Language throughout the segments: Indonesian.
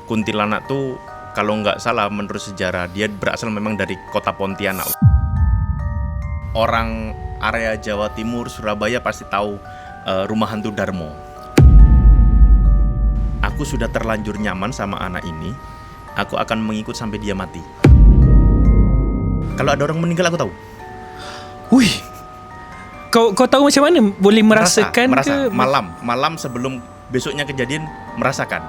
kuntilanak tuh kalau nggak salah menurut sejarah dia berasal memang dari kota Pontianak. Orang area Jawa Timur, Surabaya pasti tahu rumah hantu Darmo. Aku sudah terlanjur nyaman sama anak ini. Aku akan mengikut sampai dia mati. Kalau ada orang meninggal aku tahu. Wih, kau tahu macam mana? Boleh merasakan merasa. ke Malam sebelum besoknya kejadian merasakan.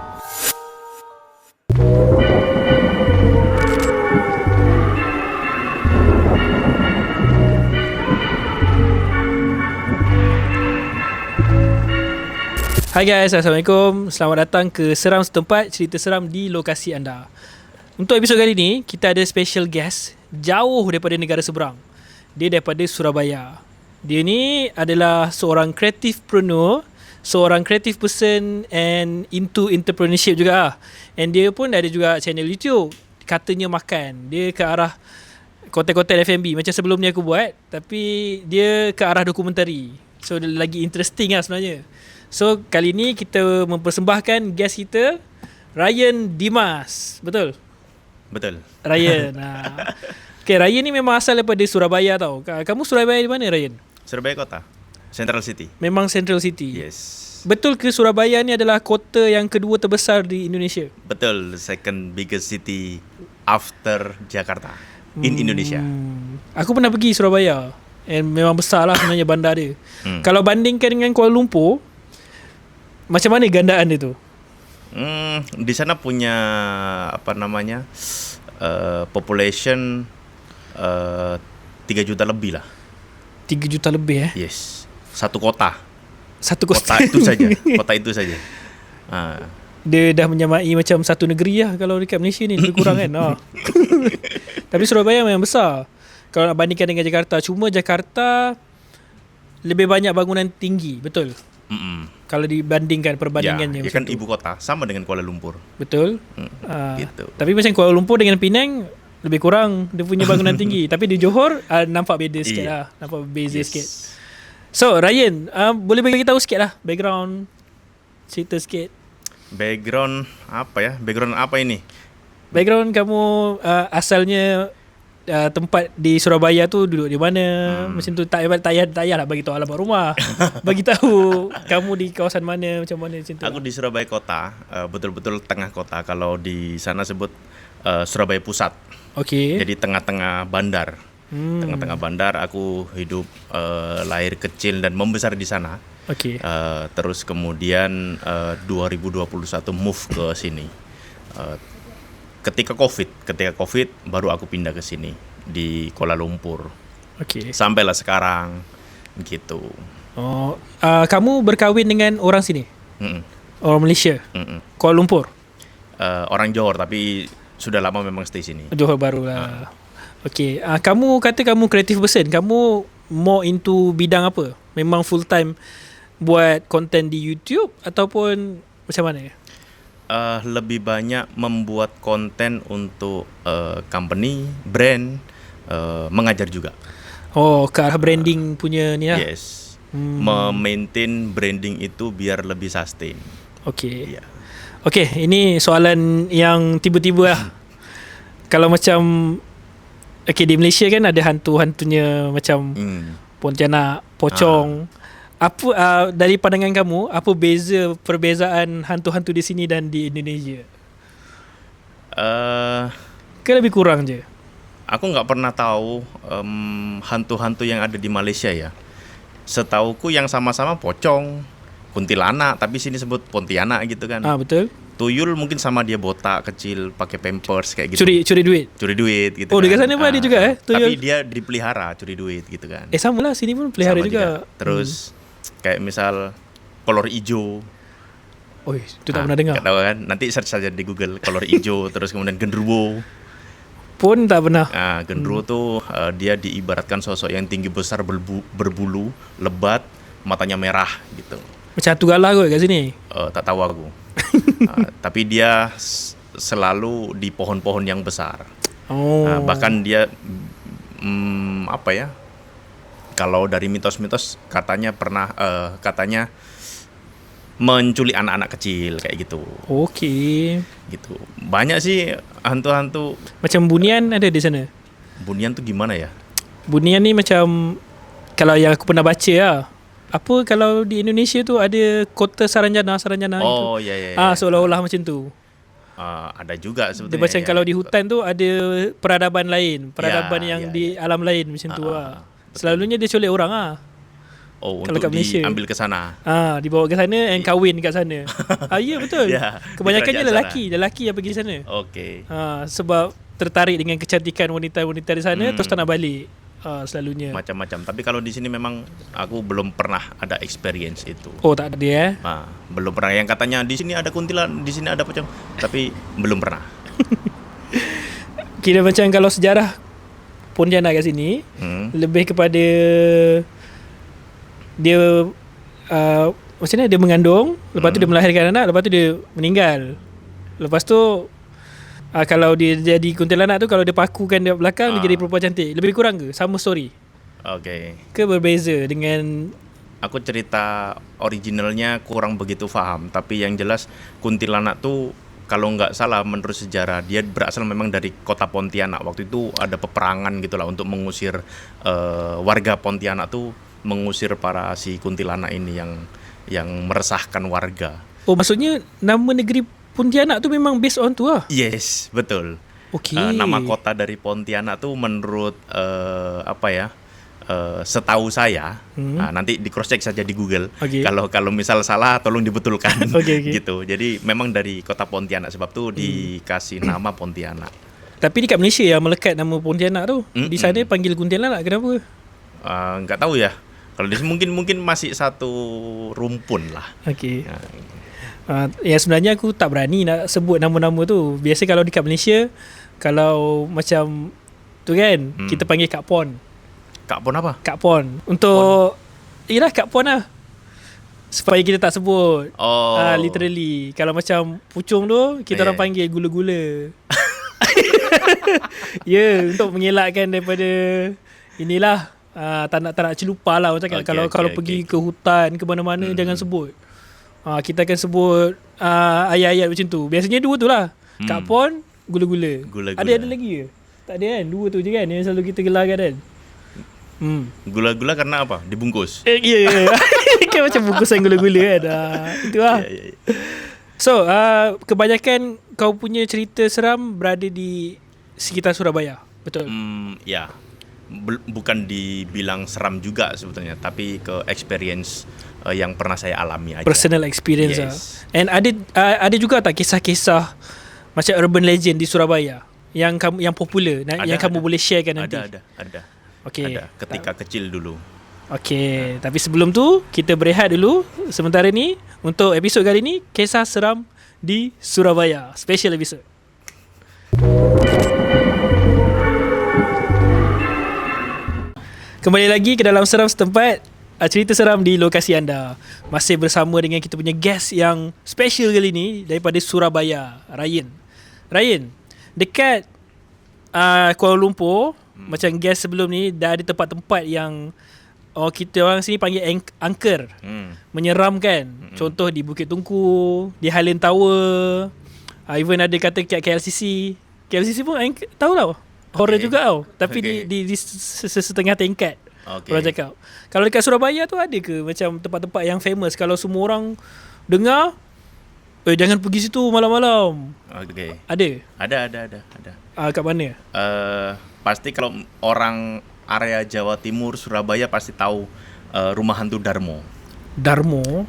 Hai guys, Assalamualaikum. Selamat datang ke Seram Setempat, cerita seram di lokasi anda. Untuk episod kali ni, kita ada special guest jauh daripada negara seberang. Dia daripada Surabaya. Dia ni adalah seorang creativepreneur, seorang creative person and into entrepreneurship juga lah. And dia pun ada juga channel YouTube, katanya makan. Dia ke arah konten-konten F&B macam sebelum ni aku buat, tapi dia ke arah dokumentari. So lagi interesting lah sebenarnya. So kali ni kita mempersembahkan guest kita, Ryan Dimas. Betul? Betul. Ryan. Okay, Ryan ni memang asal daripada Surabaya tau. Kamu Surabaya di mana, Ryan? Surabaya kota, Central City. Memang Central City. Yes. Betul ke Surabaya ni adalah kota yang kedua terbesar di Indonesia? Betul, second biggest city after Jakarta in Indonesia. Aku pernah pergi Surabaya. And memang besar lah sebenarnya bandar dia. Kalau bandingkan dengan Kuala Lumpur, macam mana gandaan dia tu? Di sana punya population 3 juta lebih lah. 3 juta lebih Yes. Satu kota. Satu kota. Kota itu saja. Kota itu saja. Dia dah menyamai macam satu negeri lah kalau dekat Malaysia ni, lebih kurang kan. Tapi Surabaya memang besar kalau nak bandingkan dengan Jakarta. Cuma Jakarta lebih banyak bangunan tinggi, betul? Kalau dibandingkan perbandingannya. Ya kan ibu kota sama dengan Kuala Lumpur. Betul. Gitu. Tapi macam Kuala Lumpur dengan Penang lebih kurang dia punya bangunan tinggi. Tapi di Johor nampak beza sikit lah. Nampak beza sikit. So Ryan, boleh bagi tahu sikit lah background, cerita sikit. Background apa ini? Background kamu asalnya tempat di Surabaya tu duduk di mana? Macam tu tak payah lah bagi tahu alamat rumah. Bagi tahu kamu di kawasan mana, macam mana macam tu. Aku di Surabaya kota, betul-betul tengah kota. Kalau di sana sebut Surabaya Pusat. Okey. Jadi tengah-tengah bandar. Tengah-tengah bandar aku hidup, lahir kecil dan membesar di sana. Okey. Terus kemudian 2021 move ke sini. Ketika COVID baru aku pindah ke sini di Kuala Lumpur. Okey. Sampailah sekarang gitu. Oh, kamu berkahwin dengan orang sini? Orang Malaysia? Kuala Lumpur? Orang Johor tapi sudah lama memang stay sini. Johor barulah. Okey. Kamu kata kamu creative person. Kamu more into bidang apa? Memang full time buat konten di YouTube ataupun macam mana? Lebih banyak membuat konten untuk company, brand, mengajar juga. Oh, ke arah branding punya ni lah. Yes. Memaintain branding itu biar lebih sustain. Okey. Yeah. Okey, ini soalan yang tiba-tiba lah. Kalau macam di Malaysia kan ada hantu-hantunya macam Pontianak, pocong. Apa dari pandangan kamu, apa perbezaan hantu-hantu di sini dan di Indonesia? Ke lebih kurang je? Aku nggak pernah tahu hantu-hantu yang ada di Malaysia ya. Setauku yang sama-sama pocong, kuntilanak, tapi sini sebut Pontianak gitu kan. Betul. Tuyul mungkin sama dia botak kecil, pakai pampers kayak gitu. Curi duit. Curi duit gitu. Oh, kan. dekat sana pun ada juga tuyul. Tapi dia dipelihara curi duit gitu kan. Sama lah, sini pun pelihara Sama juga. Terus kayak misal kolor hijau. Oh, itu tak pernah dengar. Tak tahu kan? Nanti search saja di Google kolor hijau. Terus kemudian genderuwo. Pun tak pernah. Genderuwo tuh dia diibaratkan sosok yang tinggi besar, berbulu, lebat, matanya merah gitu. Macam hantu galah kot kat sini. Tak tahu aku. Tapi dia selalu di pohon-pohon yang besar. Bahkan dia kalau dari mitos-mitos katanya menculik anak-anak kecil kayak gitu. Okey. Gitu. Banyak sih hantu-hantu. Macam Bunian ada di sana. Bunian tuh gimana ya? Bunian ni macam, kalau yang aku pernah baca lah, apa kalau di Indonesia tu ada kota Saranjana Oh itu. ya ya. Seolah-olah macam tu. Ada juga Dia sebetulnya. macam ya. kalau di hutan tu ada peradaban lain, peradaban Ya, yang ya, di alam lain macam tu lah. betul. Selalunya dia culik orang ah. Oh, kalau untuk kat Malaysia. diambil ke sana. Dibawa ke sana and kahwin kat sana. Ya betul. Ya, Kebanyakannya di kerajaan lelaki yang pergi sana. Okey. Sebab tertarik dengan kecantikan wanita-wanita di sana, terus tak nak balik. Selalunya. Macam-macam. Tapi kalau di sini memang aku belum pernah ada experience itu. Oh tak ada Belum pernah. Yang katanya di sini ada kuntilan, di sini ada pocong, tapi belum pernah. Kira macam kalau sejarah Pontianak kat sini lebih kepada dia macam mana dia mengandung, lepas tu dia melahirkan anak, lepas tu dia meninggal. Lepas tu kalau dia jadi kuntilanak tu, kalau dia pakukan dia belakang, dia jadi perempuan cantik. Lebih kurang ke sama story? Okey. Ke berbeza dengan Aku cerita originalnya kurang begitu faham, tapi yang jelas kuntilanak tuh kalau nggak salah menurut sejarah dia berasal memang dari kota Pontianak. Waktu itu ada peperangan gitulah untuk mengusir warga Pontianak tuh, mengusir para si kuntilanak ini yang meresahkan warga. Oh maksudnya nama negeri Pontianak tu memang based on tu lah. Yes, betul. Okey. Nama kota dari Pontianak tuh menurut setahu saya, nanti di cross check saja di Google. Okay. Kalau misal salah tolong dibetulkan. Okay. Gitu. Jadi memang dari kota Pontianak, sebab tuh dikasih nama Pontianak. Tapi dekat Malaysia yang melekat nama Pontianak tu, di sana panggil kuntilanak, kenapa? Nggak tahu ya. Kalau di sini mungkin masih satu rumpun lah. Okey. Ya sebenarnya aku tak berani nak sebut nama-nama tu. Biasa kalau dekat Malaysia, kalau macam tu kan, kita panggil Kak Pon. Kak Pon apa? Kak Pon. Untuk Yelah Kak Pon lah, supaya kita tak sebut. Oh. Literally. Kalau macam pucung tu, kita orang panggil gula-gula. Untuk mengelakkan daripada inilah, tak nak celupar lah orang cakap. Kalau pergi ke hutan, ke mana-mana, jangan sebut. Kita akan sebut ayat-ayat macam tu. Biasanya dua tu lah. Kak Pon, gula-gula. Ada lagi ke? Tak ada kan? Dua tu je kan yang selalu kita gelarkan kan. Gula-gula karena apa? Dibungkus. Ya. Kan macam bungkusan gula-gula kan. Itu lah. Ya. So, kebanyakan kau punya cerita seram berada di sekitar Surabaya. Betul? Ya. Bukan dibilang seram juga sebetulnya, tapi ke experience yang pernah saya alami aja. Personal experience Yes. lah. And ada juga tak kisah-kisah macam urban legend di Surabaya yang popular, yang kamu boleh sharekan nanti? Ada. Okay. Ada. Ketika kecil dulu. Okay. Tapi sebelum tu, kita berehat dulu sementara ni untuk episod kali ni, kisah seram di Surabaya. Special episode. Kembali lagi ke dalam Seram Setempat, cerita seram di lokasi anda. Masih bersama dengan kita punya guest yang special kali ni daripada Surabaya, Ryan, dekat Kuala Lumpur, macam guest sebelum ni dah ada tempat-tempat yang kita orang sini panggil angker, menyeramkan. Contoh di Bukit Tungku, di Highland Tower, even ada kata kat KLCC pun tahu tau, horror juga tau. Tapi di setengah tingkat. Orang cakap. Kalau dekat Surabaya tu ada ke macam tempat-tempat yang famous, kalau semua orang dengar, jangan pergi situ malam-malam? Okay. Ada. Kat mana? Pasti kalau orang area Jawa Timur, Surabaya pasti tahu rumah hantu Darmo.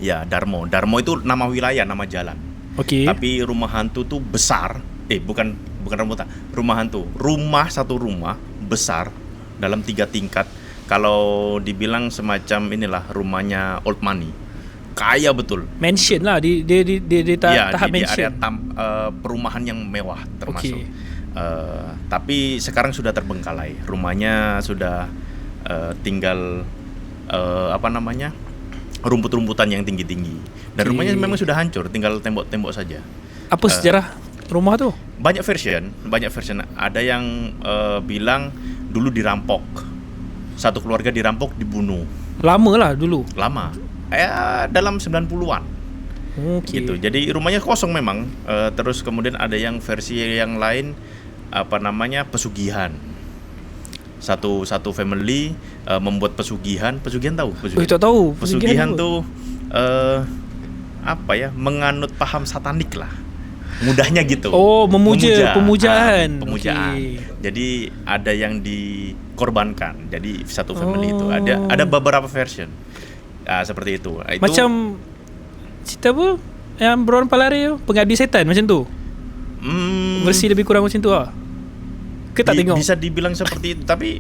Ya, Darmo. Darmo itu nama wilayah, nama jalan. Okey. Tapi rumah hantu tuh besar. Bukan rambutan. Rumah hantu. Satu rumah besar dalam 3 tingkat. Kalau dibilang semacam inilah rumahnya old money. Kaya betul. Mansion lah di tahap mansion. Di area perumahan yang mewah termasuk. Okay. Tapi sekarang sudah terbengkalai. Rumahnya sudah tinggal rumput-rumputan yang tinggi-tinggi. Dan rumahnya memang sudah hancur, tinggal tembok-tembok saja. Apa sejarah rumah tu? Banyak version. Ada yang bilang dulu dirampok. Satu keluarga dirampok, dibunuh. Lama lah dulu. Lama. Dalam 90-an. Okey. gitu. Jadi rumahnya kosong memang. Terus kemudian ada yang versi yang lain apa namanya pesugihan. Satu family membuat pesugihan. Pesugihan tahu? Oh, tak tahu. Pesugihan apa? tuh apa ya? Menganut paham satanik lah. Mudahnya gitu. Oh, pemujaan. Pemujaan. Okey. Jadi ada yang dikorbankan. Jadi satu family itu ada beberapa version. Seperti itu. Itu Macam cerita apa? Yang berwarna palare tu, Pengabdi Setan macam tu. Versi lebih kurang macam tu lah. Ke tak tengok? Bisa dibilang seperti itu, tapi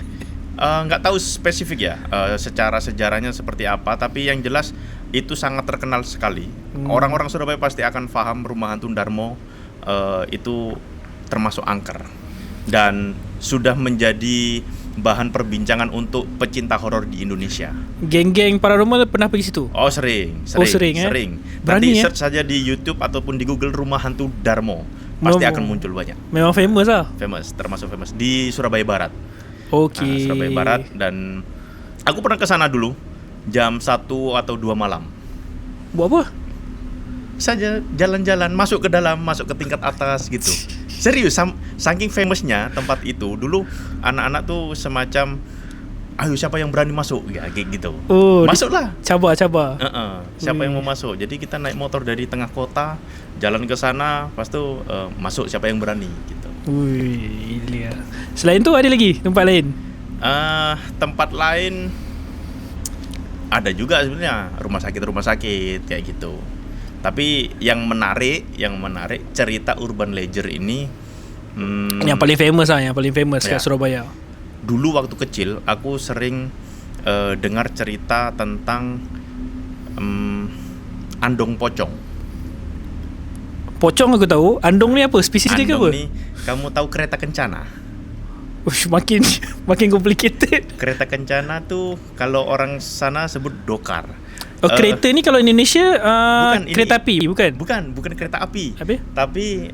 nggak tahu spesifik ya secara sejarahnya seperti apa. Tapi yang jelas itu sangat terkenal sekali. Orang-orang Surabaya pasti akan paham Rumah Hantu Darmo itu termasuk angker dan sudah menjadi bahan perbincangan untuk pecinta horor di Indonesia. Geng-geng paranormal pernah pergi situ? Oh sering. Berani Nanti ya? search saja di YouTube ataupun di Google Rumah Hantu Darmo, pasti akan muncul banyak. Memang famous lah. Termasuk famous di Surabaya Barat. Okey. Surabaya Barat, dan aku pernah ke sana dulu jam 1 atau 2 malam. Buat apa? Saja jalan-jalan, masuk ke dalam, masuk ke tingkat atas gitu. Serius, saking famousnya tempat itu dulu, anak-anak tuh semacam ayo siapa yang berani masuk ya, kayak gitu. Oh, masuklah. Cabar. Siapa yang mau masuk? Jadi kita naik motor dari tengah kota, jalan ke sana, pas tu masuk siapa yang berani gitu. Wih, gila. Selain tu ada lagi tempat lain? Tempat lain ada juga sebenarnya, rumah sakit kayak gitu. Tapi yang menarik cerita urban legend ini yang paling famous kat Surabaya. Dulu waktu kecil aku sering dengar cerita tentang andong pocong. Pocong aku tahu. Andong ni apa? Spesies dia ke apa? Andong ni, kamu tahu kereta kencana? Ush, makin complicated. Kereta kencana tuh kalau orang sana sebut dokar. Oh, kereta ni kalau Indonesia bukan, kereta api, bukan? Bukan kereta api. Apa? Tapi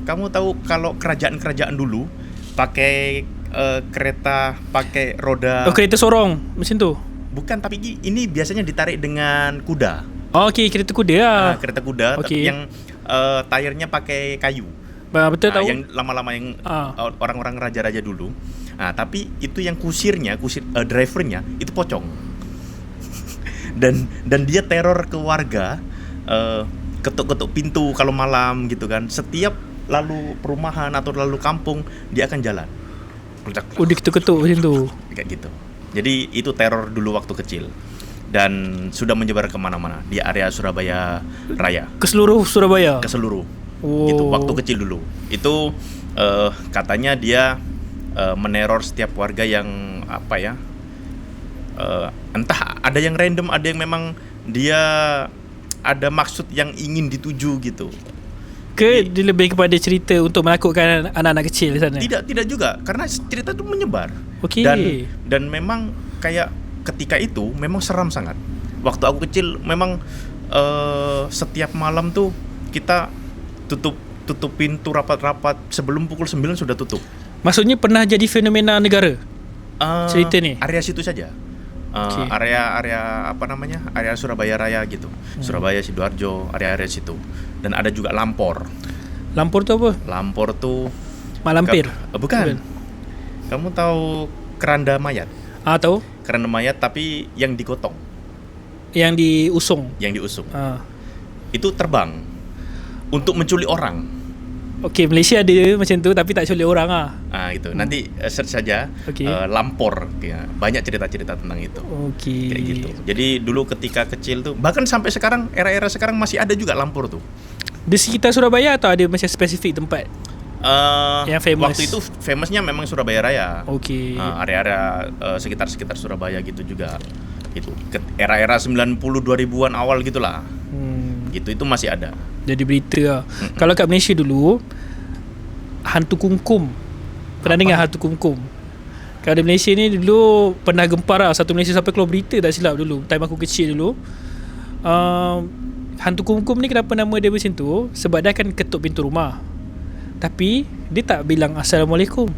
kamu tahu kalau kerajaan dulu pakai kereta pakai roda. Oh, kereta sorong macam tu. Bukan, tapi ini biasanya ditarik dengan kuda. Oh, okey, kereta kuda lah. Kereta kuda, Okey. tapi yang tayarnya pakai kayu. Betul tahu. Yang lama-lama yang orang-orang raja-raja dulu. Tapi itu yang drivernya itu pocong. dan dia teror ke warga, ketuk-ketuk pintu kalau malam gitu kan. Setiap lalu perumahan atau lalu kampung dia akan jalan. Udah ketuk-ketuk macam tu. Kayak gitu. Jadi itu teror dulu waktu kecil. Dan sudah menyebar kemana-mana di area Surabaya Raya. Ke seluruh Surabaya? Ke seluruh. Oh. Gitu, waktu kecil dulu. Itu katanya dia meneror setiap warga yang apa ya? Entah ada yang random, ada yang memang dia ada maksud yang ingin dituju gitu. Dia lebih kepada cerita untuk menakutkan anak-anak kecil di sana? Tidak juga, karena cerita itu menyebar. Okey. Dan memang kayak ketika itu memang seram sangat. Waktu aku kecil memang setiap malam tuh kita tutup pintu rapat-rapat, sebelum pukul 9 sudah tutup. Maksudnya pernah jadi fenomena negara? Cerita ni? Area situ saja. Area apa namanya? Area Surabaya Raya gitu. Surabaya, Sidoarjo, area-area situ. Dan ada juga Lampor. Lampor tu apa? Lampor tuh Mak lampir? Bukan. Kamu tahu keranda mayat? Tahu. Keranda mayat tapi yang digotong, Yang diusung? yang diusung. Itu terbang untuk menculik orang. Okey, Malaysia ada macam tu tapi tak culik orang lah. Gitu. Nanti search saja Lampor ya. Banyak cerita-cerita tentang itu. Okey. Kayak gitu. Jadi dulu ketika kecil tuh, bahkan sampai sekarang, era-era sekarang masih ada juga Lampor tuh. Di sekitar Surabaya atau ada macam spesifik tempat? Yang famous. Waktu itu famousnya memang Surabaya Raya. Okey. Area-area sekitar Surabaya gitu juga. Itu era-era 90 2000-an awal gitulah. Gitu, itu masih ada. Jadi berita lah. Kalau kat Malaysia dulu, hantu kumkum. Pernah dengar hantu kumkum? Kalau di Malaysia ni dulu pernah gempar lah. Satu Malaysia sampai keluar berita tak silap dulu. Time aku kecil dulu. Hantu kumkum ni kenapa nama dia macam tu? Sebab dia akan ketuk pintu rumah. Tapi dia tak bilang Assalamualaikum.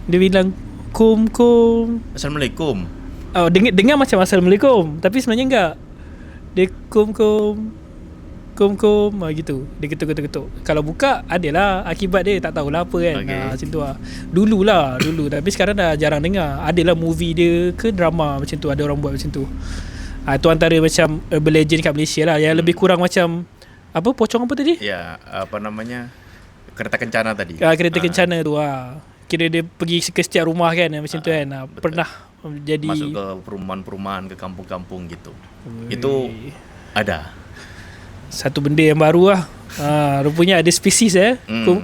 Dia bilang kum. Assalamualaikum. Dengar macam Assalamualaikum, tapi sebenarnya enggak. Dia kum. kum gitu. Dia ketuk. Kalau buka adalah akibat dia, tak tahulah apa kan. Okay. Macam tu lah. Dulu tapi sekarang dah jarang dengar. Adalah movie dia ke drama macam tu, ada orang buat macam tu. Tu antara macam Urban Legend kat Malaysia lah, yang lebih kurang macam apa, pocong apa tadi? Ya, apa namanya, kereta kencana tadi. Kereta kencana tu lah. Kira dia pergi ke setiap rumah kan, macam tu kan. Pernah jadi masuk ke perumahan-perumahan, ke kampung-kampung gitu. Itu ada. Satu benda yang baru lah. Rupanya ada spesies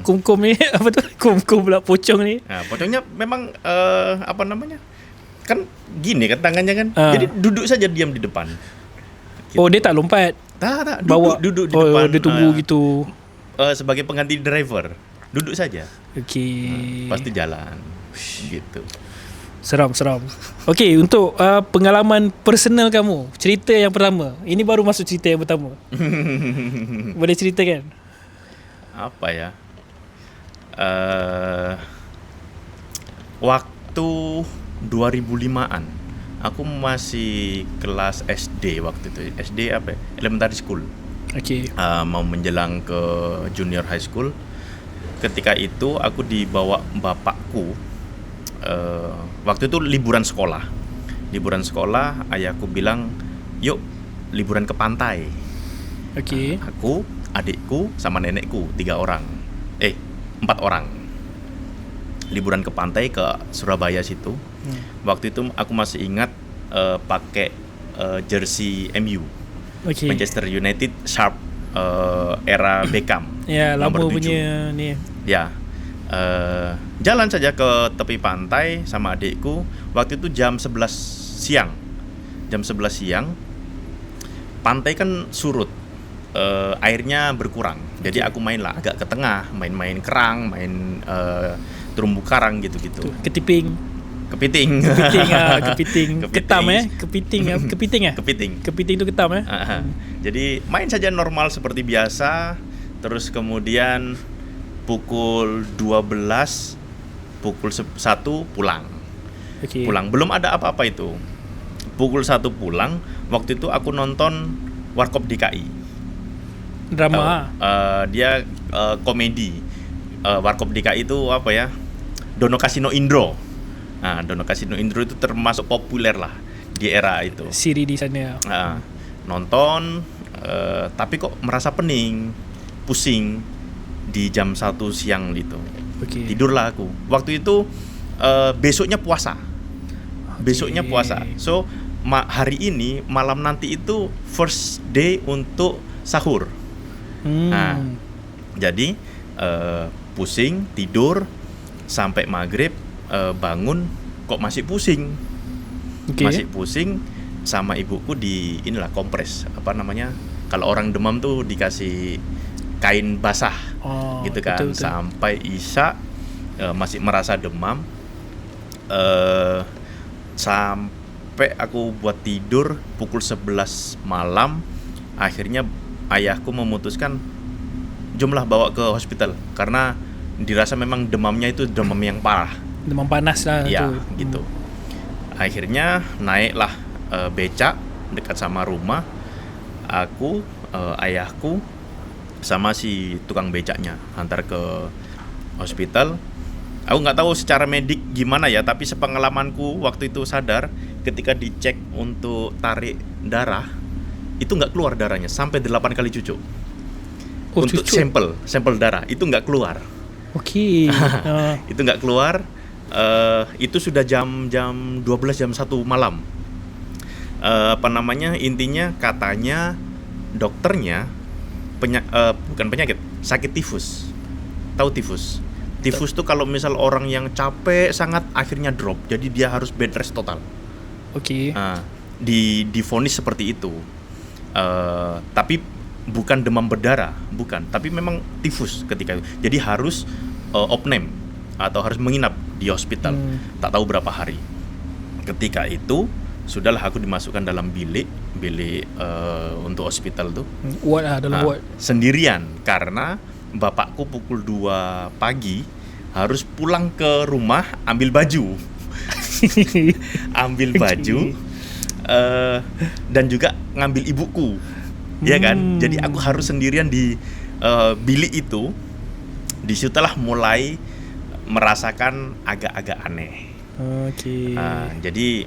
kum-kum ni apa tu? Kum-kum pula pocong ni. Pocongnya memang apa namanya? Kan gini kan tangannya kan. Jadi duduk saja diam di depan. Gitu. Oh, dia tak lompat. Tak, duduk di Oh, depan. dia tunggu gitu. Sebagai pengganti driver. Duduk saja. Okey. Pasti jalan. Gitu. Seram. Okey, untuk pengalaman personal kamu, cerita yang pertama. Ini baru masuk cerita yang pertama. Boleh ceritakan? Apa ya? Waktu 2005-an. Aku masih kelas SD waktu itu. SD apa ya? Elementary school. Okey. Mau menjelang ke junior high school. Ketika itu aku dibawa bapakku. Waktu itu liburan sekolah, ayahku bilang, yuk liburan ke pantai. Okey. Aku, adikku, sama nenekku, 4 orang. Liburan ke pantai ke Surabaya situ. Waktu itu aku masih ingat pakai jersey MU, Okey. Manchester United Sharp, era Beckham. Ya, lama nomor 7. punya ni. Ya. Jalan saja ke tepi pantai sama adikku. Waktu itu jam 11 siang. Pantai kan surut, airnya berkurang. Jadi aku mainlah agak ke tengah, main-main kerang, main terumbu karang gitu-gitu. Kepiting. Kepiting. Ketam kepiting. Kepiting tu ketam Jadi main saja normal seperti biasa. Terus kemudian pukul 12, pukul 1 pulang. Okay. Pulang, belum ada apa-apa itu. Pukul 1 pulang, waktu itu aku nonton Warkop DKI. Drama. Dia komedi. Warkop DKI itu apa ya? Dono Kasino Indro. Dono Kasino Indro itu termasuk populer lah di era itu. Siri di sana. Nonton, tapi kok merasa pening, pusing di jam 1 siang gitu. Okay. Tidurlah aku. Waktu itu besoknya puasa. So hari ini malam nanti itu first day untuk sahur. Jadi pusing, tidur sampai maghrib, bangun kok masih pusing. Okay. Masih pusing, sama ibuku di kompres, apa namanya? Kalau orang demam tuh dikasih kain basah. Gitu kan. Betul. Sampai isya masih merasa demam. Sampai aku buat tidur pukul 11 malam. Akhirnya ayahku memutuskan jomlah bawa ke hospital karena dirasa memang demamnya itu demam yang parah. Demam panas lah ya, tu. Gitu. Akhirnya naiklah becak dekat sama rumah. Aku, ayahku sama si tukang becaknya antar ke hospital. Aku nggak tahu secara medik gimana ya, tapi sepengalamanku waktu itu sadar ketika dicek untuk tarik darah itu nggak keluar darahnya sampai 8 kali cucuk. Untuk sampel darah itu nggak keluar. Okey. Itu nggak keluar. Itu sudah jam 12, jam 1 malam. Intinya katanya dokternya bukan penyakit, sakit tifus. Tahu tifus? Tifus tuh kalau misal orang yang capek sangat akhirnya drop, jadi dia harus bed rest total. Okey. Divonis seperti itu. Tapi bukan demam berdarah, bukan. Tapi memang tifus ketika itu. Jadi harus opname atau harus menginap di hospital. Tak tahu berapa hari. Ketika itu sudahlah aku dimasukkan dalam bilik untuk hospital tuh. Dalam ward. Sendirian karena bapakku pukul 2 pagi harus pulang ke rumah ambil baju. Dan juga ngambil ibuku ya kan? Jadi aku harus sendirian di bilik itu. Disitulah mulai merasakan agak-agak aneh. Okey. Jadi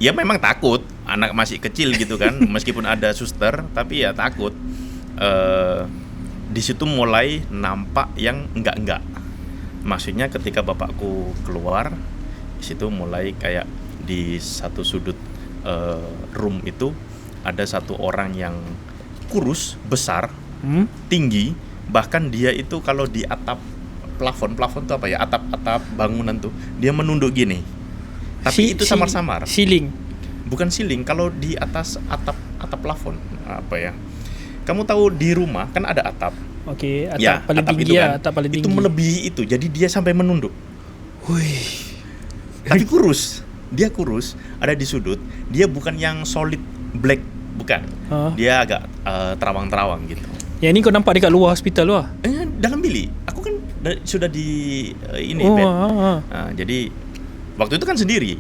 ya memang takut, anak masih kecil gitu kan, meskipun ada suster tapi ya takut. Di situ mulai nampak yang enggak. Maksudnya ketika bapakku keluar, di situ mulai kayak di satu sudut room itu ada satu orang yang kurus, besar, tinggi, bahkan dia itu kalau di atap plafon tuh apa ya, atap bangunan tuh dia menunduk gini. Tapi itu samar-samar. Ceiling. Bukan ceiling, kalau di atas atap plafon apa ya? Kamu tahu di rumah kan ada atap. Okey, atap Ya, paling atap tinggi itu ya, kan. atap paling tinggi. Itu melebihi itu. Jadi dia sampai menunduk. Wih. Tapi kurus. Dia kurus, ada di sudut. Dia bukan yang solid black, bukan. Dia agak terawang-terawang gitu. Yang ni kau nampak dekat luar hospital tu lah. Dalam bilik. Aku kan sudah di ini Oh, bed. jadi Jadi waktu itu kan sendiri.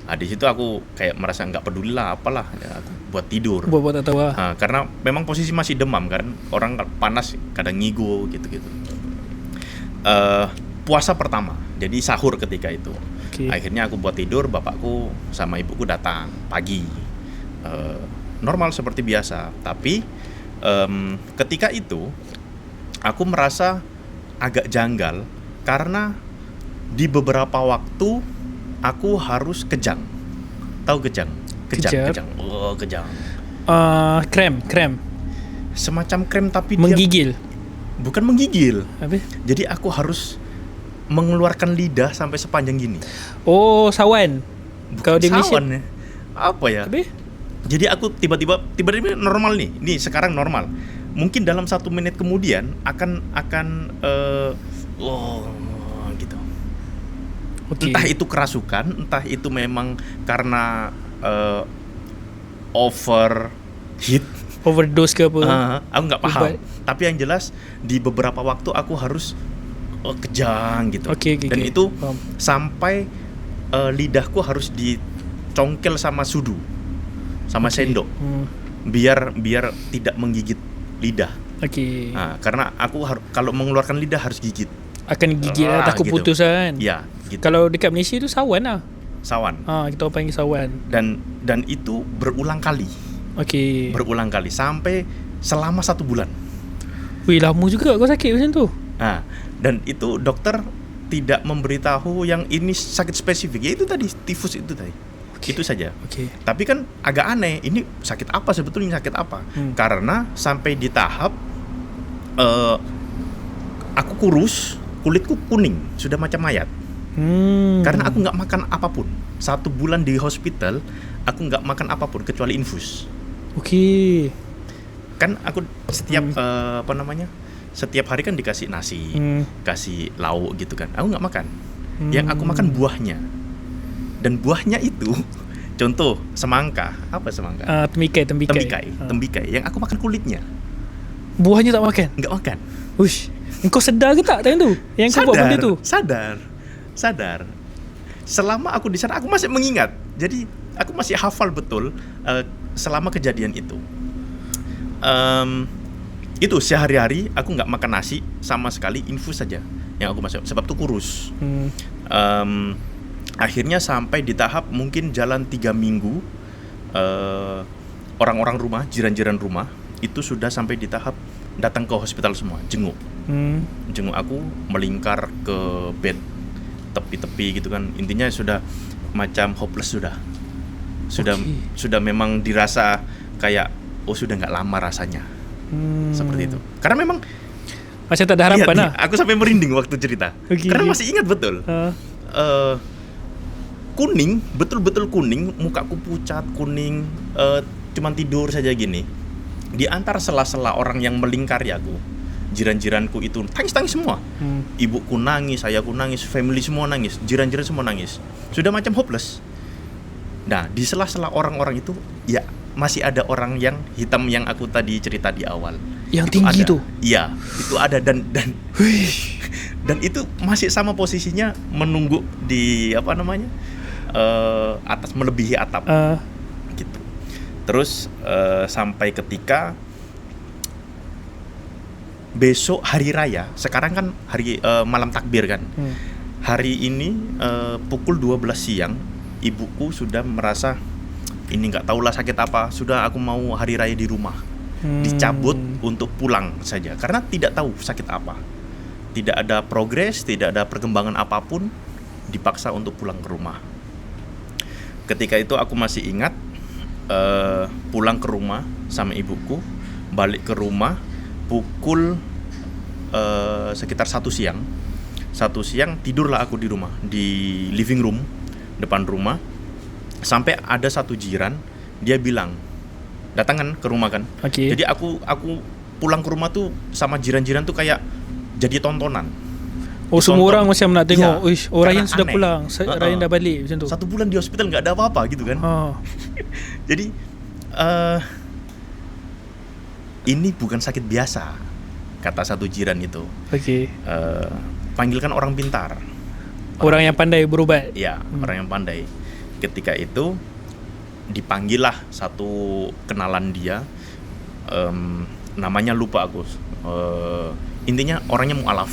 Di situ aku kayak merasa nggak peduli lah, apalah, ya, aku buat tidur. buat tak tahu lah. Karena memang posisi masih demam kan, orang panas kadang ngigo gitu-gitu. Puasa pertama, jadi sahur ketika itu. Okey. Akhirnya aku buat tidur, bapakku sama ibuku datang pagi. Normal seperti biasa, tapi ketika itu aku merasa agak janggal karena di beberapa waktu aku harus kejang. Tahu kejang? Kejang. Oh, kejang. Krem. Semacam krem tapi Menggigil. dia bukan menggigil. Apa? Jadi aku harus mengeluarkan lidah sampai sepanjang gini. Oh, sawan. Kalau di Malaysia. Sawan ya. Apa ya? Apa? Jadi aku tiba-tiba normal nih. Nih sekarang normal. Mungkin dalam 1 menit kemudian akan gitu. Okay. Entah itu kerasukan, entah itu memang karena overheat, Overdose ke apa? aku nggak paham. Tapi yang jelas di beberapa waktu aku harus kejang gitu. Dan itu sampai lidahku harus dicongkel sama sudu, sama sendok, biar tidak menggigit lidah. Karena aku kalau mengeluarkan lidah harus gigit. Akan gigit lah, takut gitu. putus kan. Ya, gitu. Kalau dekat Malaysia tu sawan lah. Sawan. Kita panggil sawan. Dan itu berulang kali. Berulang kali sampai selama 1 bulan. Wih, lama juga kau sakit macam tu. Dan itu dokter tidak memberitahu yang ini sakit spesifik. Ya itu tadi, tifus itu tadi. Itu saja. Tapi kan agak aneh, ini sakit apa sebetulnya, sakit apa? Karena sampai di tahap aku kurus, kulitku kuning, sudah macam mayat. Karena aku nggak makan apapun. 1 bulan di hospital, aku nggak makan apapun kecuali infus. Kan aku setiap setiap hari kan dikasih nasi, kasih lauk gitu kan. Aku nggak makan. Yang aku makan buahnya. Dan buahnya itu, contoh semangka, apa semangka? Tembikai. Yang aku makan kulitnya. Buahnya tak makan? Nggak makan. Uish, engkau sedar ke tak time tu? Yang kau buat benda tu? Sadar. Selama aku di sana, aku masih mengingat. Jadi aku masih hafal betul selama kejadian itu. Itu sehari-hari aku nggak makan nasi sama sekali, infus saja yang aku masuk. Sebab itu kurus. Akhirnya sampai di tahap mungkin jalan 3 minggu, orang-orang rumah, jiran-jiran rumah itu sudah sampai di tahap datang ke hospital semua, jenguk aku, melingkar ke bed, tepi-tepi gitu kan. Intinya sudah macam hopeless sudah memang dirasa kayak sudah nggak lama rasanya, seperti itu. Karena memang macam tak ada harapan lah. Aku sampai merinding waktu cerita, karena masih ingat betul. Kuning, betul-betul kuning, mukaku pucat, kuning, cuman tidur saja gini. Di antara sela-sela orang yang melingkari aku, jiran-jiranku itu tangis-tangis semua. Ibuku nangis, ayahku nangis, family semua nangis, jiran-jiran semua nangis. Sudah macam hopeless. Nah, di sela-sela orang-orang itu, ya masih ada orang yang hitam yang aku tadi cerita di awal. Yang itu tinggi ada. tu? Iya, itu ada dan dan itu masih sama posisinya menunggu di atas melebihi atap. Gitu. Terus sampai ketika besok hari raya, sekarang kan hari malam takbir kan. Hari ini pukul 12 siang ibuku sudah merasa ini nggak tahulah sakit apa, sudah aku mau hari raya di rumah. Dicabut untuk pulang saja karena tidak tahu sakit apa. Tidak ada progres, tidak ada perkembangan apapun, dipaksa untuk pulang ke rumah. Ketika itu aku masih ingat pulang ke rumah sama ibuku, balik ke rumah pukul sekitar 1 siang. 1 siang tidurlah aku di rumah, di living room depan rumah. Sampai ada satu jiran, dia bilang, datang kan ke rumah kan. Jadi aku pulang ke rumah tuh sama jiran-jiran tuh kayak jadi tontonan. Oh, semua orang macam nak tengok, orang yang sudah aneh. pulang, Ryan dah balik macam tu. 1 bulan di hospital nggak ada apa-apa gitu kan. Jadi ini bukan sakit biasa, kata satu jiran itu. Panggilkan orang pintar. Orang yang pandai berubat. Iya, orang yang pandai. Ketika itu dipanggillah satu kenalan dia, namanya lupa aku. Intinya orangnya mualaf,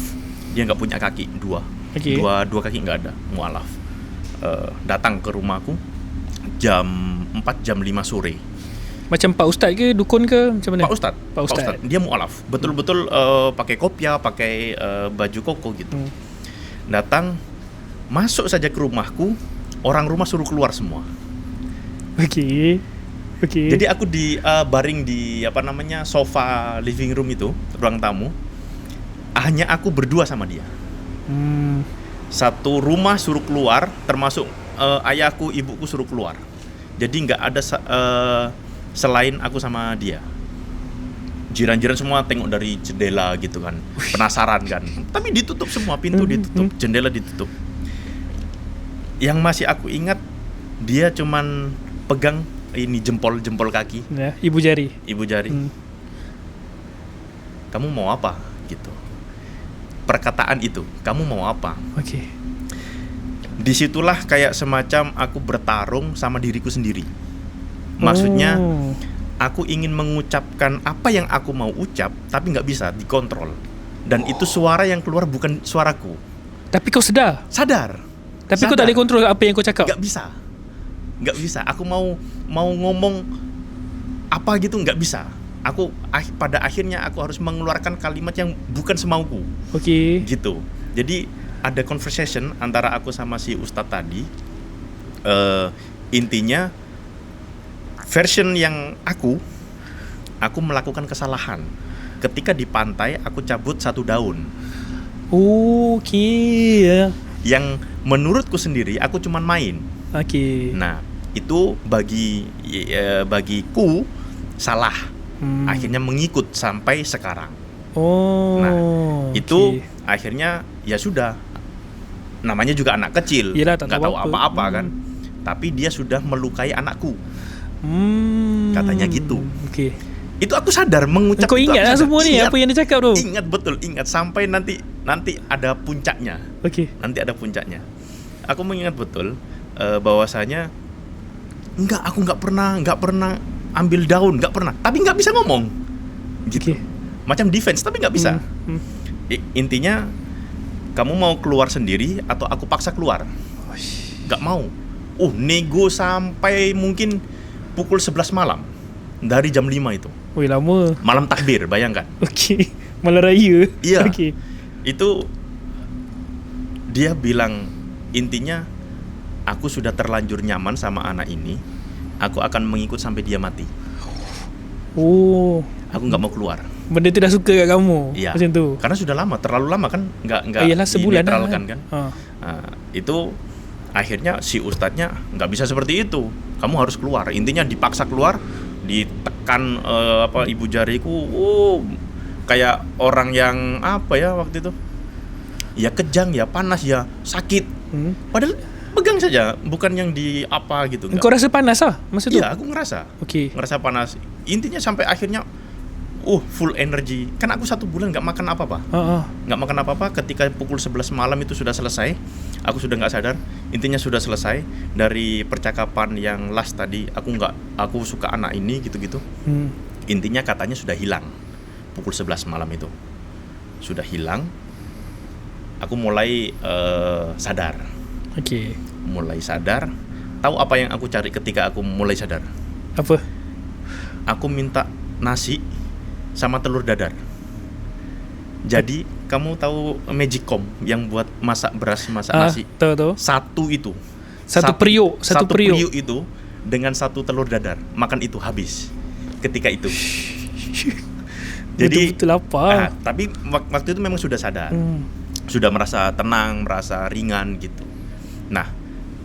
dia nggak punya kaki, dua kaki nggak ada, mualaf. Datang ke rumahku jam 4 jam 5 sore. Macam Pak Ustaz ke dukun ke macam mana? Pak Ustaz. Dia mualaf, betul-betul pakai kopiah, pakai baju koko gitu. Datang, masuk saja ke rumahku, orang rumah suruh keluar semua. Jadi aku baring di sofa living room itu, ruang tamu. Hanya aku berdua sama dia. Satu rumah suruh keluar, termasuk ayahku, ibuku suruh keluar. Jadi nggak ada selain aku sama dia. Jiran-jiran semua tengok dari jendela gitu kan, penasaran kan. Tapi ditutup semua, pintu ditutup, jendela ditutup. Yang masih aku ingat, dia cuman pegang ini jempol kaki. Ya, ibu jari. Kamu mau apa? Gitu. Perkataan itu, kamu mau apa? Disitulah kayak semacam aku bertarung sama diriku sendiri. Maksudnya aku ingin mengucapkan apa yang aku mau ucap, tapi nggak bisa dikontrol. Dan itu suara yang keluar bukan suaraku. Tapi kau sadar. Tapi kau tak boleh kontrol apa yang kau cakap. Nggak bisa. Aku mau ngomong apa gitu, nggak bisa. Pada akhirnya aku harus mengeluarkan kalimat yang bukan semauku. Gitu. Jadi ada conversation antara aku sama si Ustadz tadi. Intinya version yang aku melakukan kesalahan. Ketika di pantai aku cabut 1 daun. Yang menurutku sendiri aku cuman main. Nah, itu bagiku salah. Akhirnya mengikut sampai sekarang. Itu akhirnya ya sudah. Namanya juga anak kecil, nggak tahu apa-apa kan. Tapi dia sudah melukai anakku. Katanya gitu. Itu aku sadar mengucap. Kau ingat lah semua ni, apa yang dia cakap tu? Ingat betul, sampai nanti ada puncaknya. Nanti ada puncaknya. Aku mengingat betul bahwasanya aku nggak pernah ambil daun, nggak pernah. Tapi nggak bisa ngomong. Gitu. Macam defense, tapi nggak bisa. Intinya kamu mau keluar sendiri atau aku paksa keluar? Nggak mau. Nego sampai mungkin pukul 11 malam. Dari jam 5 itu. Lama. Malam takbir, bayangkan. Malam raya. Iya. Itu dia bilang, intinya aku sudah terlanjur nyaman sama anak ini. Aku akan mengikut sampai dia mati. Aku nggak mau keluar. Benda tu dah suka kat kamu. Iya. Macam tu. Karena sudah lama, terlalu lama kan, nggak Iyalah, sebulan dinetralkan kan. Itu akhirnya si ustadznya nggak bisa seperti itu. Kamu harus keluar. Intinya dipaksa keluar, ditekan ibu jariku. Kayak orang yang waktu itu. Ya kejang, ya panas, ya sakit. Padahal pegang saja, bukan yang di apa gitu. Kau rasa panas masa tu? Iya, aku ngerasa. Ngerasa panas. Intinya sampai akhirnya full energy. Kan aku 1 bulan nggak makan apa-apa. Nggak makan apa-apa. Ketika pukul 11 malam itu sudah selesai, aku sudah nggak sadar. Intinya sudah selesai. Dari percakapan yang last tadi, aku suka anak ini gitu-gitu. Intinya katanya sudah hilang. Pukul 11 malam itu sudah hilang. Aku mulai sadar. Okay. Mulai sadar. Tahu apa yang aku cari ketika aku mulai sadar? Apa? Aku minta nasi sama telur dadar. Jadi kamu tahu Magicom yang buat masak beras, masak nasi? Tahu. Satu itu. Satu periuk itu dengan 1 telur dadar. Makan itu habis. Ketika itu. Jadi betul-betul lapar. tapi waktu itu memang sudah sadar. Sudah merasa tenang, merasa ringan gitu. Nah,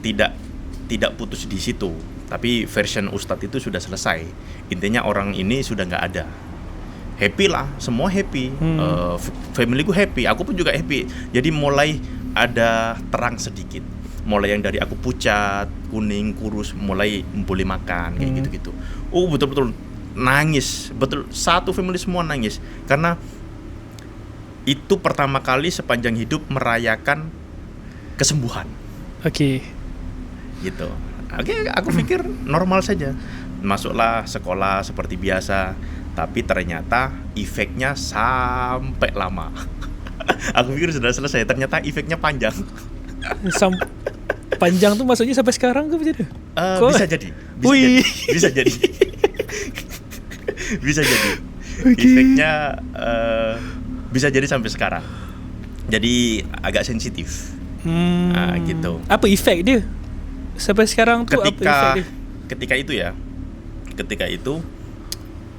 tidak putus di situ. Tapi version Ustadz itu sudah selesai. Intinya orang ini sudah nggak ada. Happy lah, semua happy. Familyku happy, aku pun juga happy. Jadi mulai ada terang sedikit. Mulai yang dari aku pucat, kuning, kurus, mulai boleh makan kayak gitu-gitu. Betul-betul nangis, betul. Satu family semua nangis karena itu pertama kali sepanjang hidup merayakan kesembuhan. Oke. Gitu. Oke, aku pikir normal saja. Masuklah sekolah seperti biasa. Tapi ternyata efeknya sampai lama. Aku pikir sudah selesai, ternyata efeknya panjang. Panjang tuh maksudnya sampai sekarang ke macam mana? Bisa jadi. Bisa jadi. Okay. Efeknya bisa jadi sampai sekarang. Jadi agak sensitif. Gitu. Apa efek dia? Sampai sekarang tuh apa efek dia? Ketika itu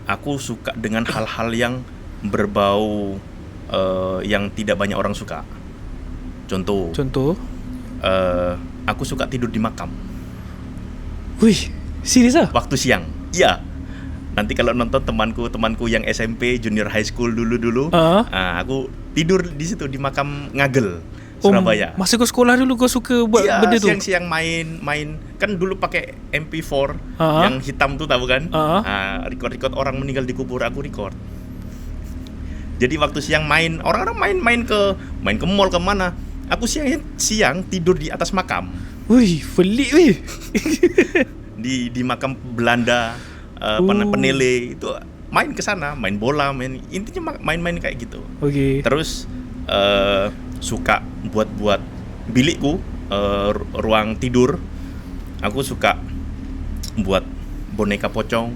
aku suka dengan hal-hal yang berbau yang tidak banyak orang suka. Contoh. Aku suka tidur di makam. Wih, serius ah? Waktu siang. Iya. Nanti kalau nonton temanku yang SMP, junior high school dulu, aku tidur di situ di makam Ngagel, Surabaya. Masa kau sekolah dulu kau suka buat benda tu? Siang-siang main kan dulu pakai MP4 yang hitam tuh, tahu kan? Record orang meninggal di kubur, aku record. Jadi waktu siang main, orang-orang main ke mall kemana? Aku siang tidur di atas makam. Wih, pelik wih. di makam Belanda, penele itu main ke sana, main bola, intinya main-main kayak gitu. Okay. Terus suka buat bilikku, ruang tidur. Aku suka buat boneka pocong,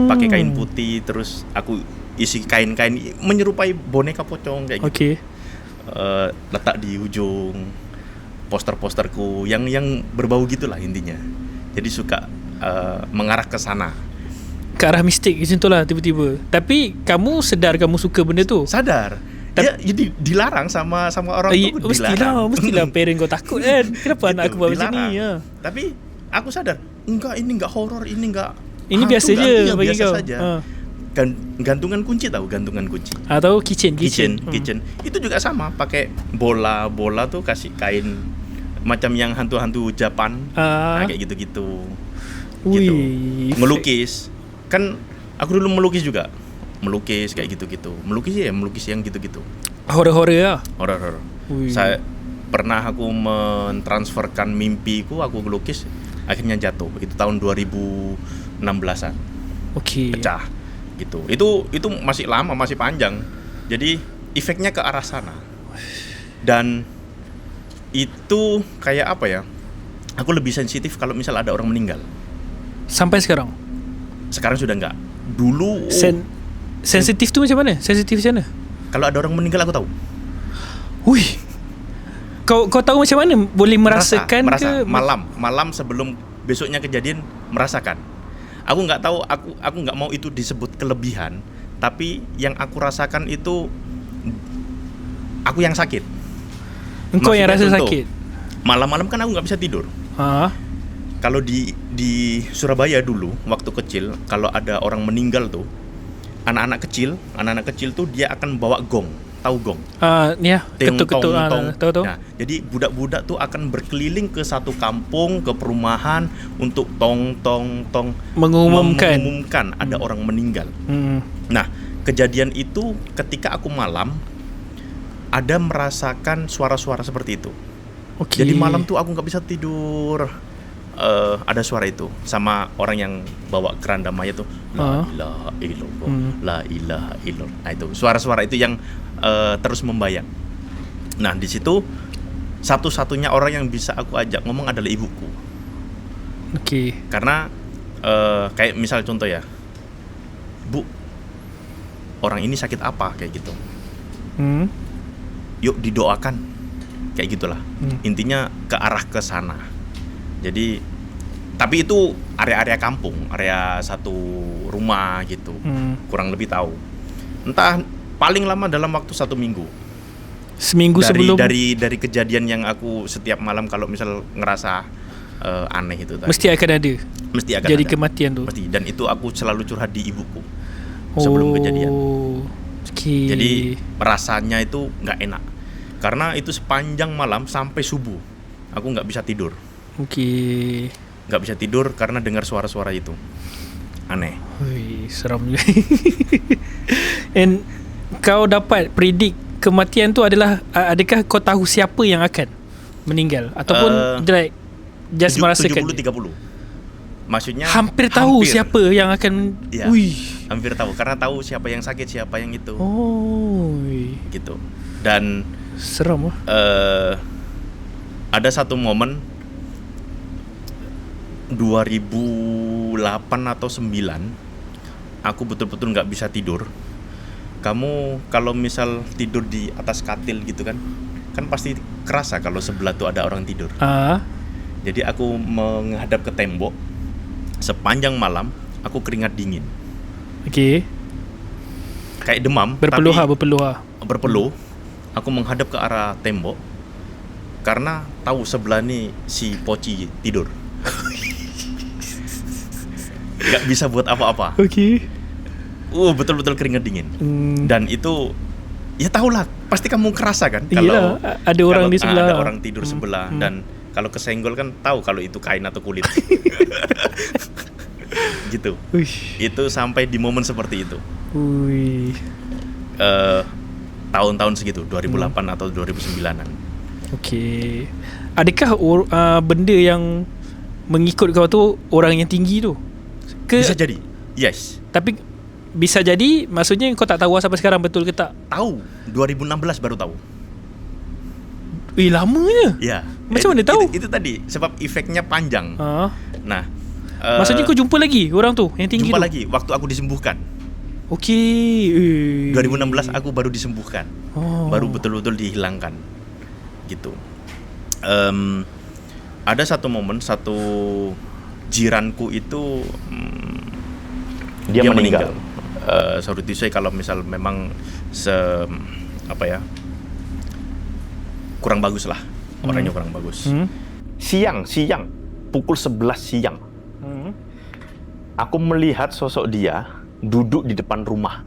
pakai kain putih, terus aku isi kain-kain menyerupai boneka pocong kayak gitu. Okay. Letak di ujung poster-posterku yang berbau gitulah intinya. Jadi suka mengarah ke sana. Ke arah mistik macam tu lah tiba-tiba. Tapi kamu sedar kamu suka benda tu? Sadar. Dia dilarang sama orang tua. Mestilah parent kau takut kan. Kenapa anak aku buat macam ni? Tapi aku sadar, ini enggak horor, ini enggak. Ini biasa je bagi biasa kau. Saja. Gantungan kunci, Atau kitchen. Itu juga sama, pakai bola tuh kasih kain macam yang hantu-hantu Japan, kayak gitu. Gitu. Melukis. Kan aku dulu melukis juga. Melukis kayak gitu. Melukis yang gitu-gitu. Horor-horor ya. Horor. Saya pernah aku mentransferkan mimpiku, aku melukis, akhirnya jatuh. Itu tahun 2016-an. Okey. Pecah. Gitu. Itu masih lama, masih panjang. Jadi efeknya ke arah sana. Dan itu kayak apa ya? Aku lebih sensitif kalau misal ada orang meninggal. Sampai sekarang? Sekarang sudah enggak. Dulu sensitif tu macam mana? Sensitif macam mana? Kalau ada orang meninggal aku tahu. Wih. Kau tahu macam mana? Boleh merasakan merasa. Malam sebelum besoknya kejadian merasakan. Aku nggak tahu, aku nggak mau itu disebut kelebihan, tapi yang aku rasakan itu aku yang sakit. Engkau yang rasa sakit. Malam-malam kan aku nggak bisa tidur. Kalau di Surabaya dulu waktu kecil, kalau ada orang meninggal tuh, anak-anak kecil tuh dia akan bawa gong. tahu gong? Ni ya, Teong, ketuk-ketuk. tong, tong. Tahu. Nah, jadi budak-budak tuh akan berkeliling ke satu kampung, ke perumahan untuk tong tong tong Mengumumkan. ada orang meninggal. Hmm. Nah, kejadian itu ketika aku malam ada merasakan suara-suara seperti itu. Okey. Jadi malam tuh aku nggak bisa tidur. Ada suara itu sama orang yang bawa keranda mayat tuh, la ilaha illallah, la ilaha illallah. Nah, itu suara-suara itu yang terus membayang. Nah, di situ satu-satunya orang yang bisa aku ajak ngomong adalah ibuku. Okey. Karena kayak misal contoh ya, Bu, orang ini sakit apa kayak gitu. Yuk didoakan, kayak gitulah. Intinya ke arah ke sana. Jadi, tapi itu area-area kampung, area satu rumah gitu, kurang lebih tahu. Entah paling lama dalam waktu 1 minggu. Seminggu sebelum dari kejadian yang aku setiap malam kalau misal ngerasa aneh itu tadi. mesti akan ada. Mesti akan jadi ada. kematian tu. Mesti. Dan itu aku selalu curhat di ibuku sebelum kejadian. Okay. Jadi rasanya itu nggak enak karena itu sepanjang malam sampai subuh aku nggak bisa tidur. Okey. Nggak bisa tidur karena dengar suara-suara itu. Aneh. Hui, seram juga. And kau dapat predict kematian tu adalah adakah kau tahu siapa yang akan meninggal ataupun like just merasakan 70-30. Maksudnya hampir tahu siapa yang akan. Ya, hampir tahu karena tahu siapa yang sakit, siapa yang itu. Gitu. Dan seram lah. Ada satu momen 2008 atau 9 aku betul-betul nggak bisa tidur. Kamu kalau misal tidur di atas katil gitu kan pasti kerasa kalau sebelah tuh ada orang tidur. Jadi aku menghadap ke tembok sepanjang malam, aku keringat dingin. Okey. Kayak demam. Berpeluh. Aku menghadap ke arah tembok karena tahu sebelah ni si Poci tidur. Gak bisa buat apa-apa. Okey. Betul-betul keringat dingin. Dan itu ya tahulah, pasti kamu kerasa kan kalau ada orang di sebelah. Ada orang tidur sebelah dan kalau kesenggol kan tahu kalau itu kain atau kulit. Gitu. Itu sampai di momen seperti itu. Tahun-tahun segitu, 2008 atau 2009-an. Okey. Adakah benda yang mengikut kau tu orang yang tinggi tu? Bisa jadi. Yes. Tapi bisa jadi maksudnya kau tak tahu sampai sekarang betul ke tak? Tahu. 2016 baru tahu. Lamanya. Ya. Macam mana tahu? Itu tadi sebab efeknya panjang. Nah, maksudnya kau jumpa lagi orang tu yang tinggi jumpa tu? lagi waktu aku disembuhkan. Okey. 2016 aku baru disembuhkan. Baru betul-betul dihilangkan. Gitu. Ada satu momen, satu jiranku itu dia meninggal. Sorry to say kalau misal memang kurang bagus lah, orangnya kurang bagus. Siang pukul 11 siang. Aku melihat sosok dia duduk di depan rumah.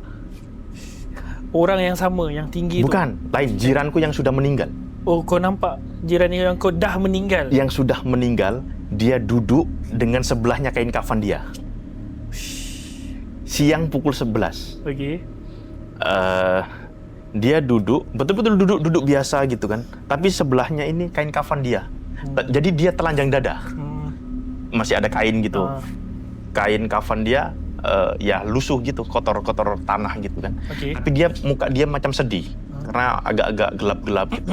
Orang yang sama, yang tinggi. Bukan, lain jiranku yang sudah meninggal. Kau nampak jiran yang kau dah meninggal? Yang sudah meninggal, dia duduk dengan sebelahnya kain kafan dia. Siang pukul 11. Okey. Dia duduk, betul-betul duduk biasa gitu kan. Tapi sebelahnya ini kain kafan dia. Jadi dia telanjang dada. Masih ada kain gitu. Kain kafan dia ya lusuh gitu, kotor-kotor tanah gitu kan. Tapi muka dia macam sedih karena agak-agak gelap-gelap gitu.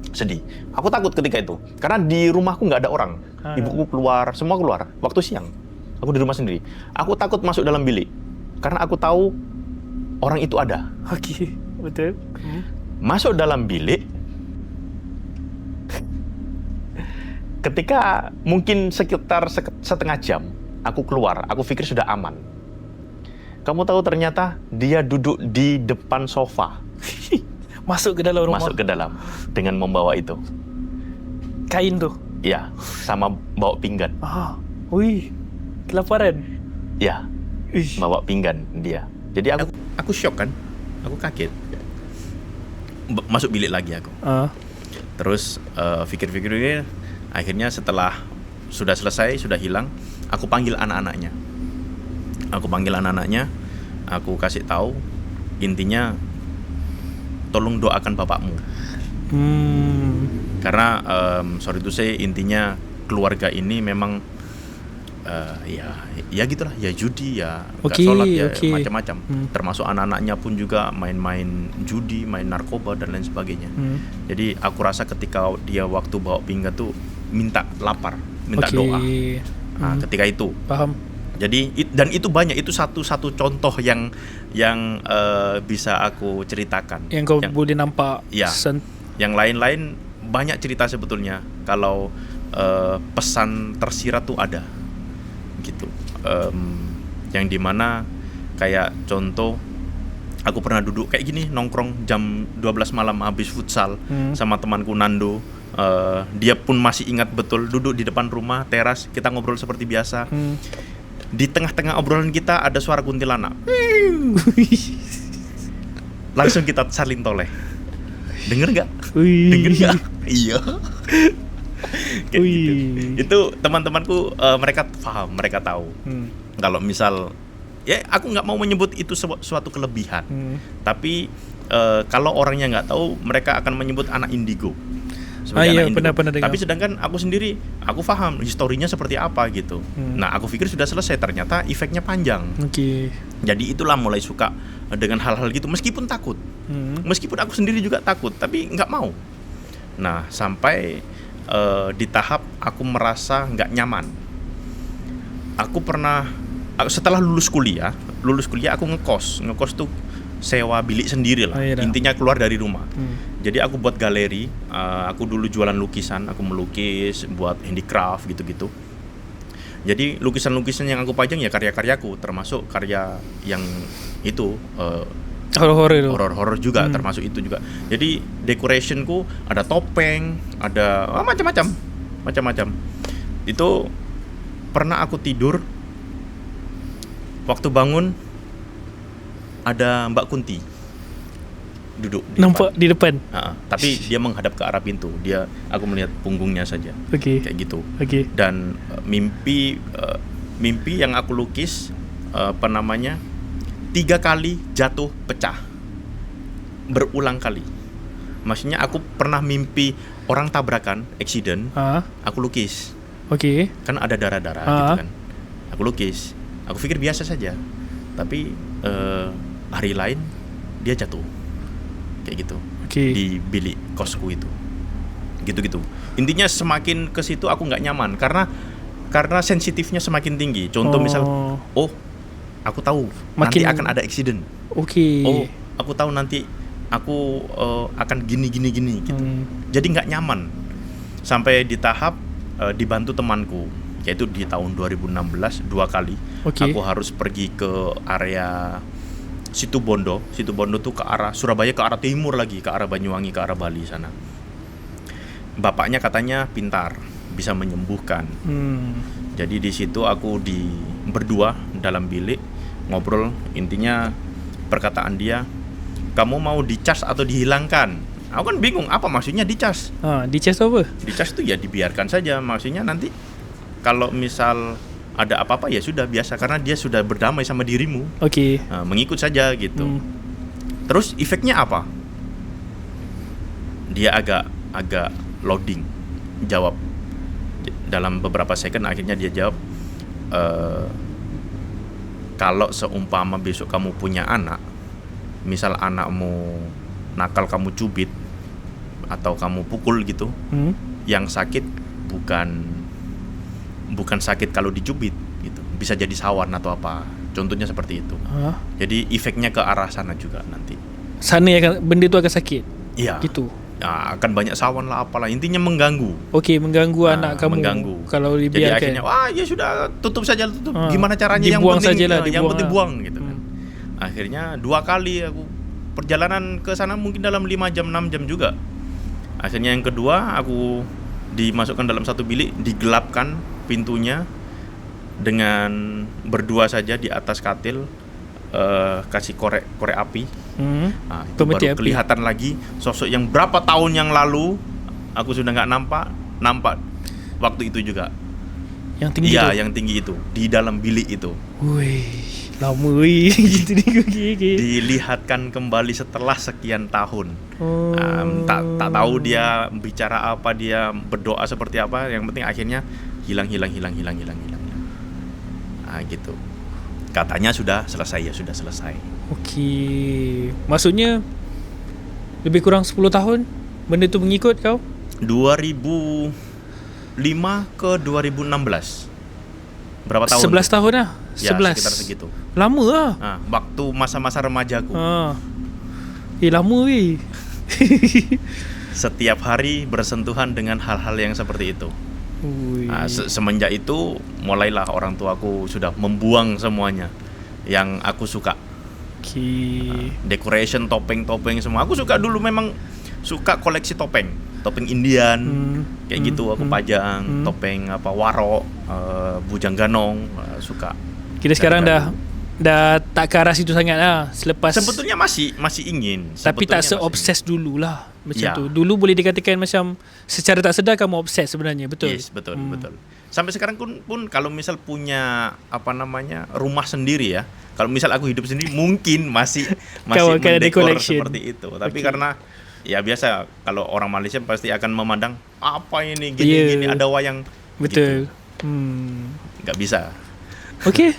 Sedih. Aku takut ketika itu karena di rumahku nggak ada orang. Ibuku keluar, semua keluar waktu siang. Aku di rumah sendiri. Aku takut masuk dalam bilik karena aku tahu orang itu ada. Okey, betul. Masuk dalam bilik. Ketika mungkin sekitar setengah jam, aku keluar. Aku pikir sudah aman. Kamu tahu ternyata dia duduk di depan sofa. Masuk ke dalam rumah. Masuk ke dalam dengan membawa itu. Kain tu? Ya, sama bawa pinggan. Kelaparan? Ya, bawa pinggan dia. Jadi aku shock kan, aku kaget. masuk bilik lagi aku. Terus pikir-pikir, akhirnya setelah sudah selesai, sudah hilang, aku panggil anak-anaknya. Aku kasih tahu, intinya tolong doakan bapakmu. Karena sorry to say, intinya keluarga ini memang ya gitulah, ya judi, ya nggak sholat, ya macam-macam. Termasuk anak-anaknya pun juga main-main judi, main narkoba dan lain sebagainya. Jadi aku rasa ketika dia waktu bawa pinggan tuh minta lapar, minta doa. Nah, ketika itu. Paham. Jadi dan itu banyak, itu satu contoh yang bisa aku ceritakan. Yang kau boleh nampak. Ya. Yang lain-lain banyak cerita sebetulnya. Kalau pesan tersirat tuh ada. Gitu. Yang dimana kayak contoh, aku pernah duduk kayak gini, nongkrong jam 12 malam habis futsal sama temanku Nando. Dia pun masih ingat betul, duduk di depan rumah teras, kita ngobrol seperti biasa. Di tengah-tengah obrolan kita ada suara kuntilanak. Langsung kita saling toleh. Denger gak? Denger gak? Iya. Kayak gitu. Itu teman-temanku, mereka paham, mereka tahu. Kalau misal, ya aku nggak mau menyebut itu suatu kelebihan. Tapi kalau orangnya nggak tahu, mereka akan menyebut anak indigo. Iya, pernah dengar. Tapi sedangkan aku sendiri, aku paham historinya seperti apa gitu. Nah, aku pikir sudah selesai, ternyata efeknya panjang. Jadi itulah mulai suka dengan hal-hal gitu, meskipun takut. Meskipun aku sendiri juga takut, tapi nggak mau. Nah, sampai di tahap aku merasa nggak nyaman. Setelah lulus kuliah aku ngekos tuh sewa bilik sendiri lah. Intinya keluar dari rumah. Jadi aku buat galeri, aku dulu jualan lukisan, aku melukis, buat handicraft gitu-gitu. Jadi lukisan-lukisan yang aku pajang ya karya-karyaku, termasuk karya yang itu horor-horor juga, termasuk itu juga. Jadi decorationku ada topeng, ada macam-macam. Itu pernah aku tidur, waktu bangun ada Mbak Kunti duduk di nampak depan. Di depan. Tapi dia menghadap ke arah pintu. Aku melihat punggungnya saja. Kayak gitu. Dan mimpi yang aku lukis 3 kali jatuh pecah, berulang kali. Maksudnya aku pernah mimpi orang tabrakan, accident, aku lukis. Kan ada darah-darah gitu kan. Aku lukis. Aku pikir biasa saja. Tapi hari lain dia jatuh. Kayak gitu. Di bilik kosku itu. Gitu-gitu. Intinya semakin ke situ aku nggak nyaman karena sensitifnya semakin tinggi. Contoh misal, aku tahu nanti akan ada accident. Aku tahu nanti aku akan gini gitu. Jadi nggak nyaman. Sampai di tahap dibantu temanku, yaitu di tahun 2016 2 kali. Aku harus pergi ke area Situ Bondo tuh ke arah Surabaya, ke arah timur lagi, ke arah Banyuwangi, ke arah Bali sana. Bapaknya katanya pintar, bisa menyembuhkan. Jadi di situ aku berdua dalam bilik ngobrol. Intinya perkataan dia, kamu mau dicas atau dihilangkan? Aku kan bingung, apa maksudnya dicas? Dicas apa? Dicas itu ya dibiarkan saja, maksudnya nanti kalau misal ada apa-apa ya sudah biasa, karena dia sudah berdamai sama dirimu. Mengikut saja gitu. Terus efeknya apa? Dia agak loading jawab. Dalam beberapa second akhirnya dia jawab, kalau seumpama besok kamu punya anak, misal anakmu nakal, kamu cubit atau kamu pukul gitu, yang sakit bukan sakit kalau dicubit gitu, bisa jadi sawan atau apa, contohnya seperti itu. Jadi efeknya ke arah sana juga nanti. Sana ya, benda itu akan sakit. Iya. Gitu. Nah, akan banyak sawan lah, apalah, intinya mengganggu. Mengganggu anak kamu. Mengganggu. Kalau dibiarkan. Jadi akhirnya, ya sudah, tutup saja. Gimana caranya? Dibuang yang penting sajalah, yang penting buang gitu kan. Akhirnya 2 kali aku perjalanan ke sana, mungkin dalam 5 jam 6 jam juga. Akhirnya yang kedua aku dimasukkan dalam satu bilik, digelapkan pintunya, dengan berdua saja di atas katil, kasih korek api Itu baru kelihatan lagi sosok yang berapa tahun yang lalu aku sudah nggak nampak waktu itu juga. Yang tinggi Iya, tu. yang tinggi itu di dalam bilik itu. Wih, lama wih. Gitu ni. Okay. Dilihatkan kembali setelah sekian tahun. Oh. Tak tahu dia bicara apa, dia berdoa seperti apa. Yang penting akhirnya hilang. Gitu. Katanya sudah selesai, ya sudah selesai. Okey. Maksudnya lebih kurang 10 tahun benda tu mengikut kau? 2005 ke 2016. Berapa tahun? 11 tahun lah. Ya, 11. sekitar segitu. Lama lah. Waktu masa-masa remajaku. Lama weh. Setiap hari bersentuhan dengan hal-hal yang seperti itu. Semenjak itu mulailah orang tuaku sudah membuang semuanya yang aku suka. Decoration, topeng semua. Aku suka dulu, memang suka koleksi topeng Indian, kayak gitu. Aku pajang topeng waro, bujang ganong, suka. Kita sekarang dah tak ke arah situ sangat lah. Selepas sebetulnya masih ingin, tapi tak se-obses dulu lah macam tu. Dulu boleh dikatakan macam secara tak sedar kamu obses sebenarnya, betul? Yes, betul. Sampai sekarang pun kalau misal punya rumah sendiri ya. Kalau misal aku hidup sendiri mungkin masih mendekor seperti itu. Tapi karena ya biasa, kalau orang Malaysia pasti akan memandang apa ini gini ada wayang. Betul. Gitu. Nggak bisa. Okey.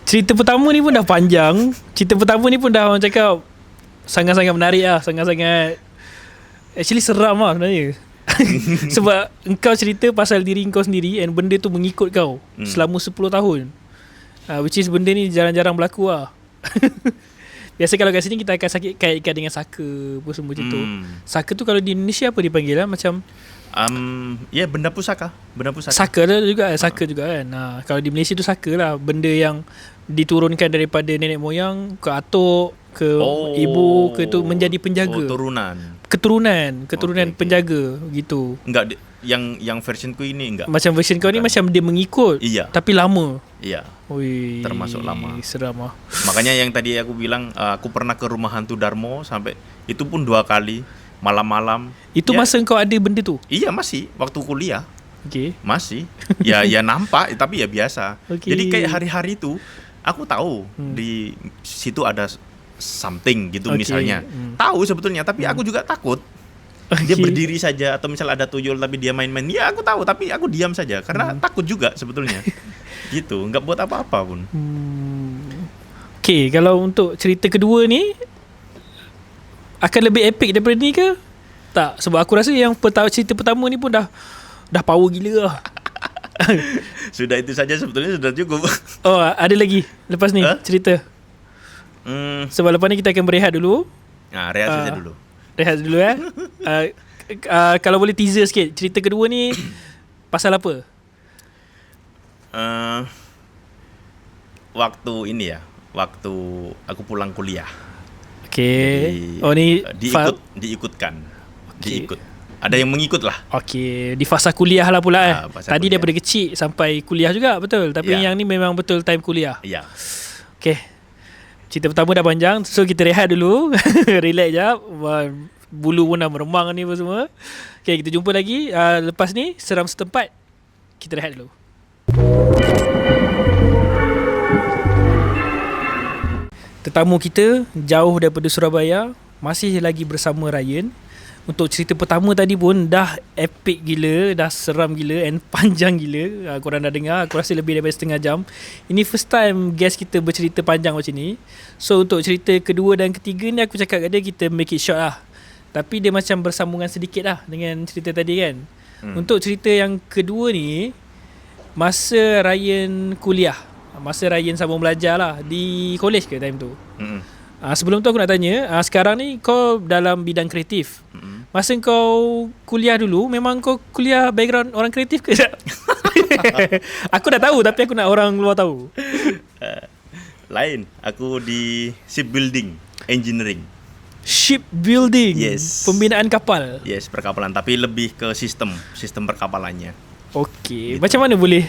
Cerita pertama ni pun dah panjang. Cerita pertama ni pun dah orang cakap sangat-sangat menarik lah. Sangat-sangat actually seram lah sebenarnya. Sebab engkau cerita pasal diri engkau sendiri and benda tu mengikut kau selama 10 tahun. Which is benda ni jarang-jarang berlaku lah. Biasa kalau kat sini kita akan kaitkan dengan saka apa semua macam tu. Saka tu kalau di Indonesia apa dipanggil lah? Macam benda pusaka. Saka lah juga, saka juga kan. Kalau di Malaysia tu saka lah, benda yang diturunkan daripada nenek moyang ke atuk, ke ibu, ke tu menjadi penjaga. Keturunan okay. Penjaga gitu. Enggak, yang versionku ini enggak. Macam version kau ni macam dia mengikut. Iya. Tapi lama. Iya. Ui, termasuk lama. Seram lah. Makanya yang tadi aku bilang, aku pernah ke rumah hantu Darmo sampai itu pun 2 kali malam-malam. Itu masa kau ada benda tu? Iya, masih waktu kuliah. Okay. Masih. Ya nampak tapi ya biasa. Okay. Jadi kayak hari-hari itu aku tahu di situ ada something gitu misalnya. Tahu sebetulnya, tapi aku juga takut. Dia berdiri saja, atau misal ada tuyul tapi dia main-main. Ya aku tahu, tapi aku diam saja karena takut juga sebetulnya. Gitu, enggak buat apa-apa pun. Okay, kalau untuk cerita kedua ni akan lebih epic daripada ni ke? Tak, sebab aku rasa yang cerita pertama ni pun dah power gila lah. Sudah itu saja sebetulnya sudah cukup. Oh, ada lagi lepas ni cerita? Sebab lepas ni kita akan berehat dulu. Rehat saja dulu. Rehat dulu kalau boleh teaser sikit, cerita kedua ni pasal apa? Waktu ini ya, waktu aku pulang kuliah. Okay. Jadi, ni diikutkan. Okay. Diikut. Ada yang mengikut lah. Okay, di fasa kuliah lah pula Tadi kuliah. Daripada kecil sampai kuliah juga, betul? Tapi yang ni memang betul time kuliah. Ya. Okay, cerita pertama dah panjang, so kita rehat dulu. Relax jap. Bulu pun dah meremang ni apa semua. Okay, kita jumpa lagi lepas ni seram setempat. Kita rehat dulu. Tetamu kita jauh daripada Surabaya, masih lagi bersama Ryan. Untuk cerita pertama tadi pun dah epic gila, dah seram gila and panjang gila. Korang dah dengar, aku rasa lebih daripada setengah jam. Ini first time guest kita bercerita panjang macam ni. So untuk cerita kedua dan ketiga ni aku cakap kat dia kita make it short lah. Tapi dia macam bersambungan sedikit lah dengan cerita tadi kan. Untuk cerita yang kedua ni, masa Ryan kuliah, masa Ryan sambung belajar lah. Di college ke time tu? Sebelum tu aku nak tanya, sekarang ni kau dalam bidang kreatif. Masa kau kuliah dulu, memang kau kuliah background orang kreatif ke? Aku dah tahu, tapi aku nak orang luar tahu. Lain, aku di shipbuilding engineering. Shipbuilding? Yes. Pembinaan kapal? Yes, perkapalan, tapi lebih ke sistem perkapalannya. Okay, gitu. Macam mana boleh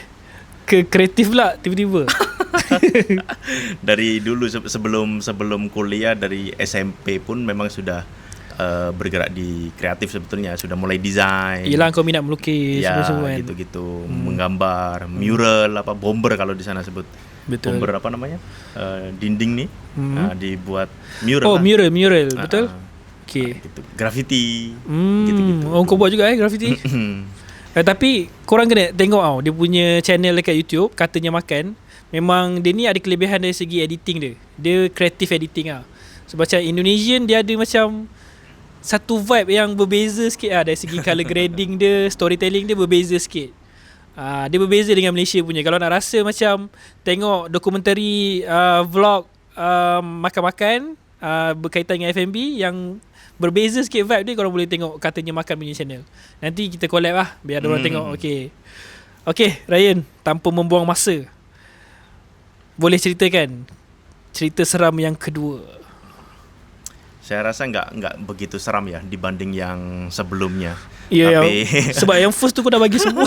ke kreatif pula tiba-tiba? Dari dulu sebelum kuliah, dari SMP pun memang sudah bergerak di kreatif sebetulnya, sudah mulai desain. Yelah kau minat melukis Ya, semua kan. gitu-gitu, menggambar, mural, apa bomber kalau di sana sebut. Betul. Bomber apa namanya? Dinding nih, dibuat Oh mural lah. mural betul. Okay. Gitu. Graffiti, Hmm, gitu-gitu. oh kau buat juga graffiti. Tapi korang kena tengok dia punya channel dekat YouTube, Katanya Makan. Memang dia ni ada kelebihan dari segi editing dia. Dia creative editing lah. Sebab macam Indonesian dia ada macam satu vibe yang berbeza sikit lah. Dari segi colour grading dia, storytelling dia berbeza sikit. Dia berbeza dengan Malaysia punya. Kalau nak rasa macam tengok dokumentari vlog makan-makan berkaitan dengan F&B yang berbeza sikit vibe dia, korang boleh tengok Katanya Makan punya channel. Nanti kita collab lah biar orang tengok. Okay Ryan, tanpa membuang masa, boleh ceritakan cerita seram yang kedua? Saya rasa nggak begitu seram ya dibanding yang sebelumnya. Ya, Tapi sebab yang first tu kau dah bagi semua.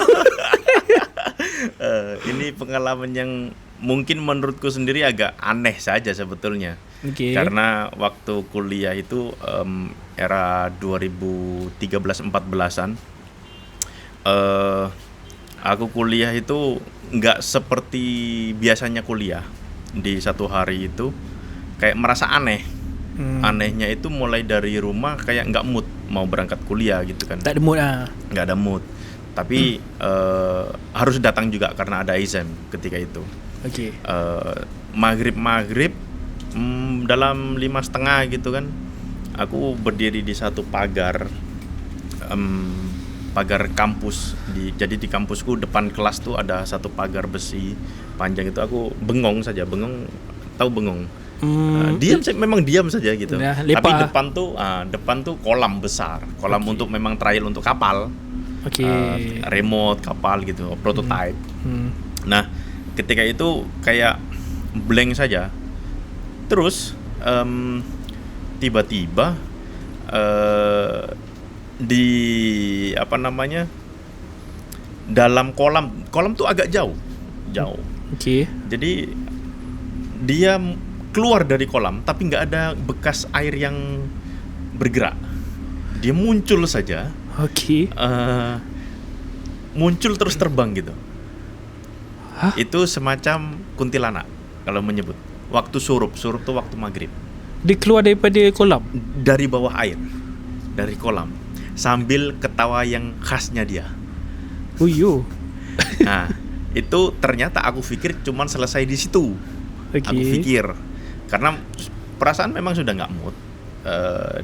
ini pengalaman yang mungkin menurutku sendiri agak aneh saja sebetulnya. Okay. Karena waktu kuliah itu era 2013-14an, aku kuliah itu nggak seperti biasanya kuliah. Di satu hari itu kayak merasa aneh. Anehnya itu mulai dari rumah kayak nggak mood mau berangkat kuliah gitu kan. Tak ada mood lah. Nggak ada mood. Tapi harus datang juga karena ada exam ketika itu. Okay. Maghrib dalam 5:30 gitu kan, aku berdiri di satu pagar kampus. Jadi di kampusku depan kelas tuh ada satu pagar besi panjang itu. Aku bengong, tahu bengong. Memang diam saja gitu. Nah, tapi lepak. depan tuh kolam besar, untuk memang trial untuk kapal. Okay. Remote kapal gitu, prototype. Nah, ketika itu kayak blank saja. Terus tiba-tiba di dalam kolam tuh agak jauh. Okay. Jadi dia keluar dari kolam tapi nggak ada bekas air yang bergerak. Dia muncul saja. Okay. Muncul terus terbang gitu. Hah? Itu semacam kuntilanak kalau menyebut. Waktu surup tuh waktu maghrib. Dia keluar daripada kolam? Dari bawah air, dari kolam, sambil ketawa yang khasnya dia. Oh yo. Nah, itu ternyata aku pikir cuman selesai di situ. Okay. Aku pikir karena perasaan memang sudah nggak mood.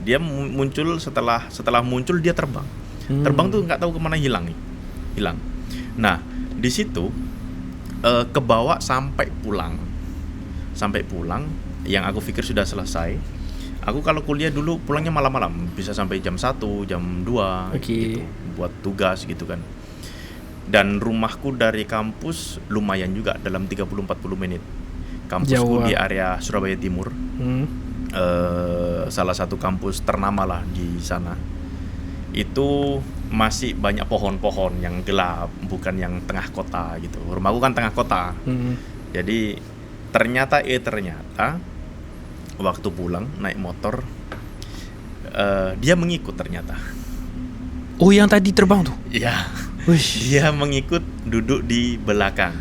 Dia muncul setelah muncul dia terbang. Terbang tuh nggak tahu kemana hilang. Nah, di situ kebawa sampai pulang, yang aku pikir sudah selesai. Aku kalau kuliah dulu pulangnya malam-malam, bisa sampai jam 1, jam 2 gitu, buat tugas gitu kan. Dan rumahku dari kampus lumayan juga, dalam 30-40 menit. Kampusku di area Surabaya Timur. Salah satu kampus ternama lah di sana. Itu masih banyak pohon-pohon yang gelap, bukan yang tengah kota gitu. Rumahku kan tengah kota. Jadi ternyata waktu pulang naik motor, dia mengikut ternyata. Oh, yang tadi terbang tu? Iya. Dia mengikut, duduk di belakang.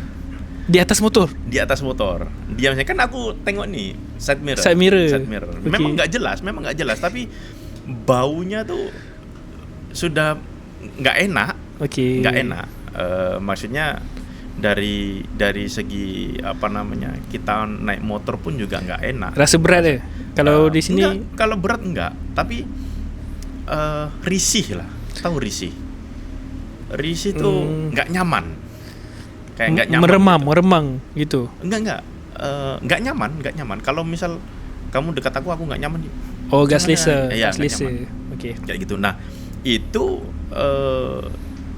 Di atas motor? Di atas motor. Dia kan aku tengok nih side mirror. Okay. Memang nggak jelas, tapi baunya tuh sudah nggak enak. Okay. Nggak enak. Maksudnya dari segi kita naik motor pun juga nggak enak. Rasa berat ya? Kalau di sini enggak, kalau berat enggak, tapi risih lah. Tahu risih? Risih tuh nggak nyaman. Kayak nggak nyaman. Meremang gitu. Enggak. Nggak nyaman. Kalau misal kamu dekat aku nggak nyaman. Oh, gas laser. Iya, gas laser. Oke. Kayak gitu. Nah, itu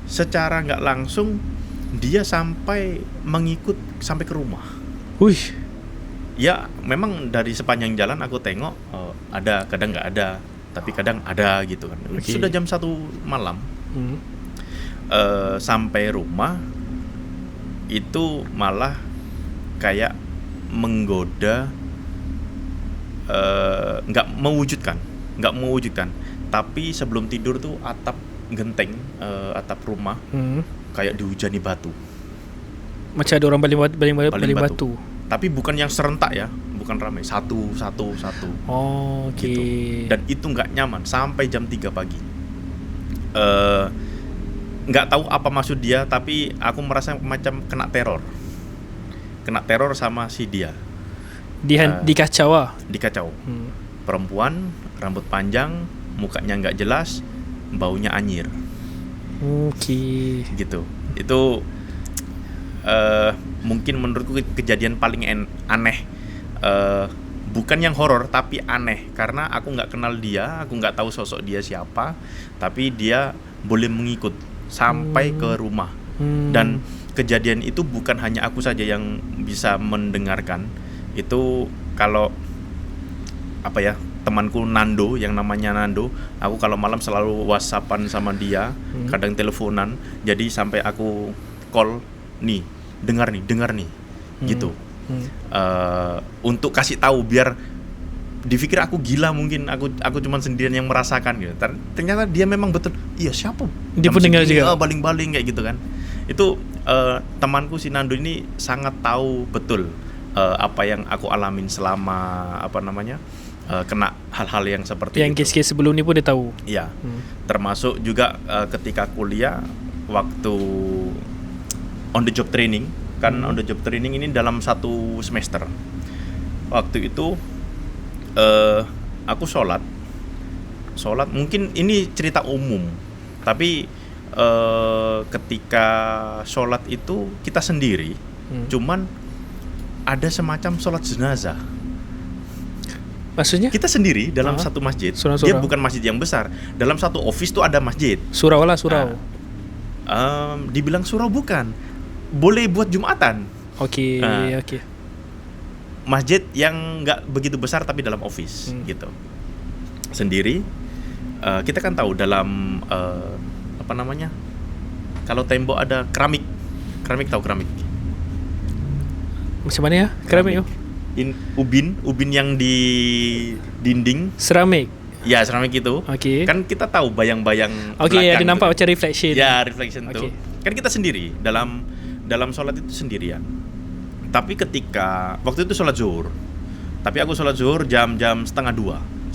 secara nggak langsung dia sampai mengikut sampai ke rumah. Wih. Ya, memang dari sepanjang jalan aku tengok ada, kadang nggak ada, tapi kadang ada gitu kan. Okay. Sudah jam 1 malam. Sampai rumah itu malah kayak menggoda, nggak mewujudkan. Tapi sebelum tidur tuh atap genteng, atap rumah kayak dihujani batu. Macam ada orang baling batu. Tapi bukan yang serentak ya, bukan ramai, satu. Oh, okey. Gitu. Dan itu nggak nyaman sampai jam 3 pagi. Nggak tahu apa maksud dia, tapi aku merasa macam kena teror sama si dia. Dikacau lah. Dikacau. Perempuan, rambut panjang, mukanya nggak jelas, baunya anyir. Okey. Gitu. Itu mungkin menurutku kejadian paling aneh. Bukan yang horor tapi aneh, karena aku nggak kenal dia, aku nggak tahu sosok dia siapa, tapi dia boleh mengikut sampai ke rumah. Dan kejadian itu bukan hanya aku saja yang bisa mendengarkan. Itu kalau temanku Nando, yang namanya Nando, aku kalau malam selalu WhatsAppan sama dia, kadang teleponan, jadi sampai aku call, nih dengar nih gitu. Untuk kasih tahu biar dipikir aku gila, mungkin aku cuma sendirian yang merasakan gitu. Ternyata dia memang betul, iya siapa dia pun dengar juga, baling-baling kayak gitu kan. Itu temanku si Nando ini sangat tahu betul apa yang aku alamin selama kena hal-hal yang seperti yang itu. kes-kes sebelum ni pun dia tahu. Iya. Termasuk juga ketika kuliah, waktu on the job training kan. On the job training ini dalam 1 semester. Waktu itu aku sholat mungkin ini cerita umum, tapi ketika sholat itu kita sendiri, cuman ada semacam sholat jenazah. Maksudnya? Kita sendiri dalam satu masjid. Dia bukan masjid yang besar. Dalam satu office tuh ada masjid. Surau. Dibilang surau bukan. Boleh buat Jumatan. Okey. Masjid yang nggak begitu besar tapi dalam office gitu. Sendiri. Kita kan tahu dalam kalau tembok ada keramik. Tahu keramik? Macam mana ya? Keramik tu? Ubin yang di dinding. Seramik. Ya, seramik itu. Okey. Kan kita tahu bayang-bayang. Okey, ada nampak macam reflection. Ya, reflection tu. Kan kita sendiri dalam sholat itu sendirian. Tapi ketika waktu itu sholat zuhur. Tapi aku sholat zuhur jam 1:30,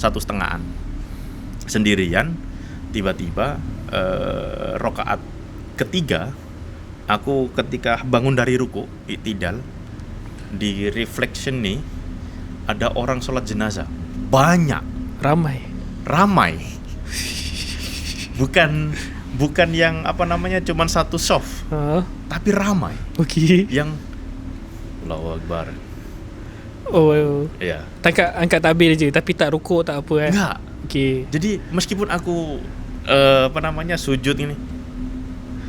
1:30-an. Sendirian. Tiba-tiba rakaat ketiga, aku ketika bangun dari ruku, i'tidal, di reflection nih ada orang sholat jenazah. Banyak. Ramai. Bukan yang cuman satu soft. Tapi ramai. Okey. Yang Allahu Akbar. Oh. Ya. Angkat tabir je tapi tak rukuk tak apa Enggak. Okey. Jadi meskipun aku sujud ini,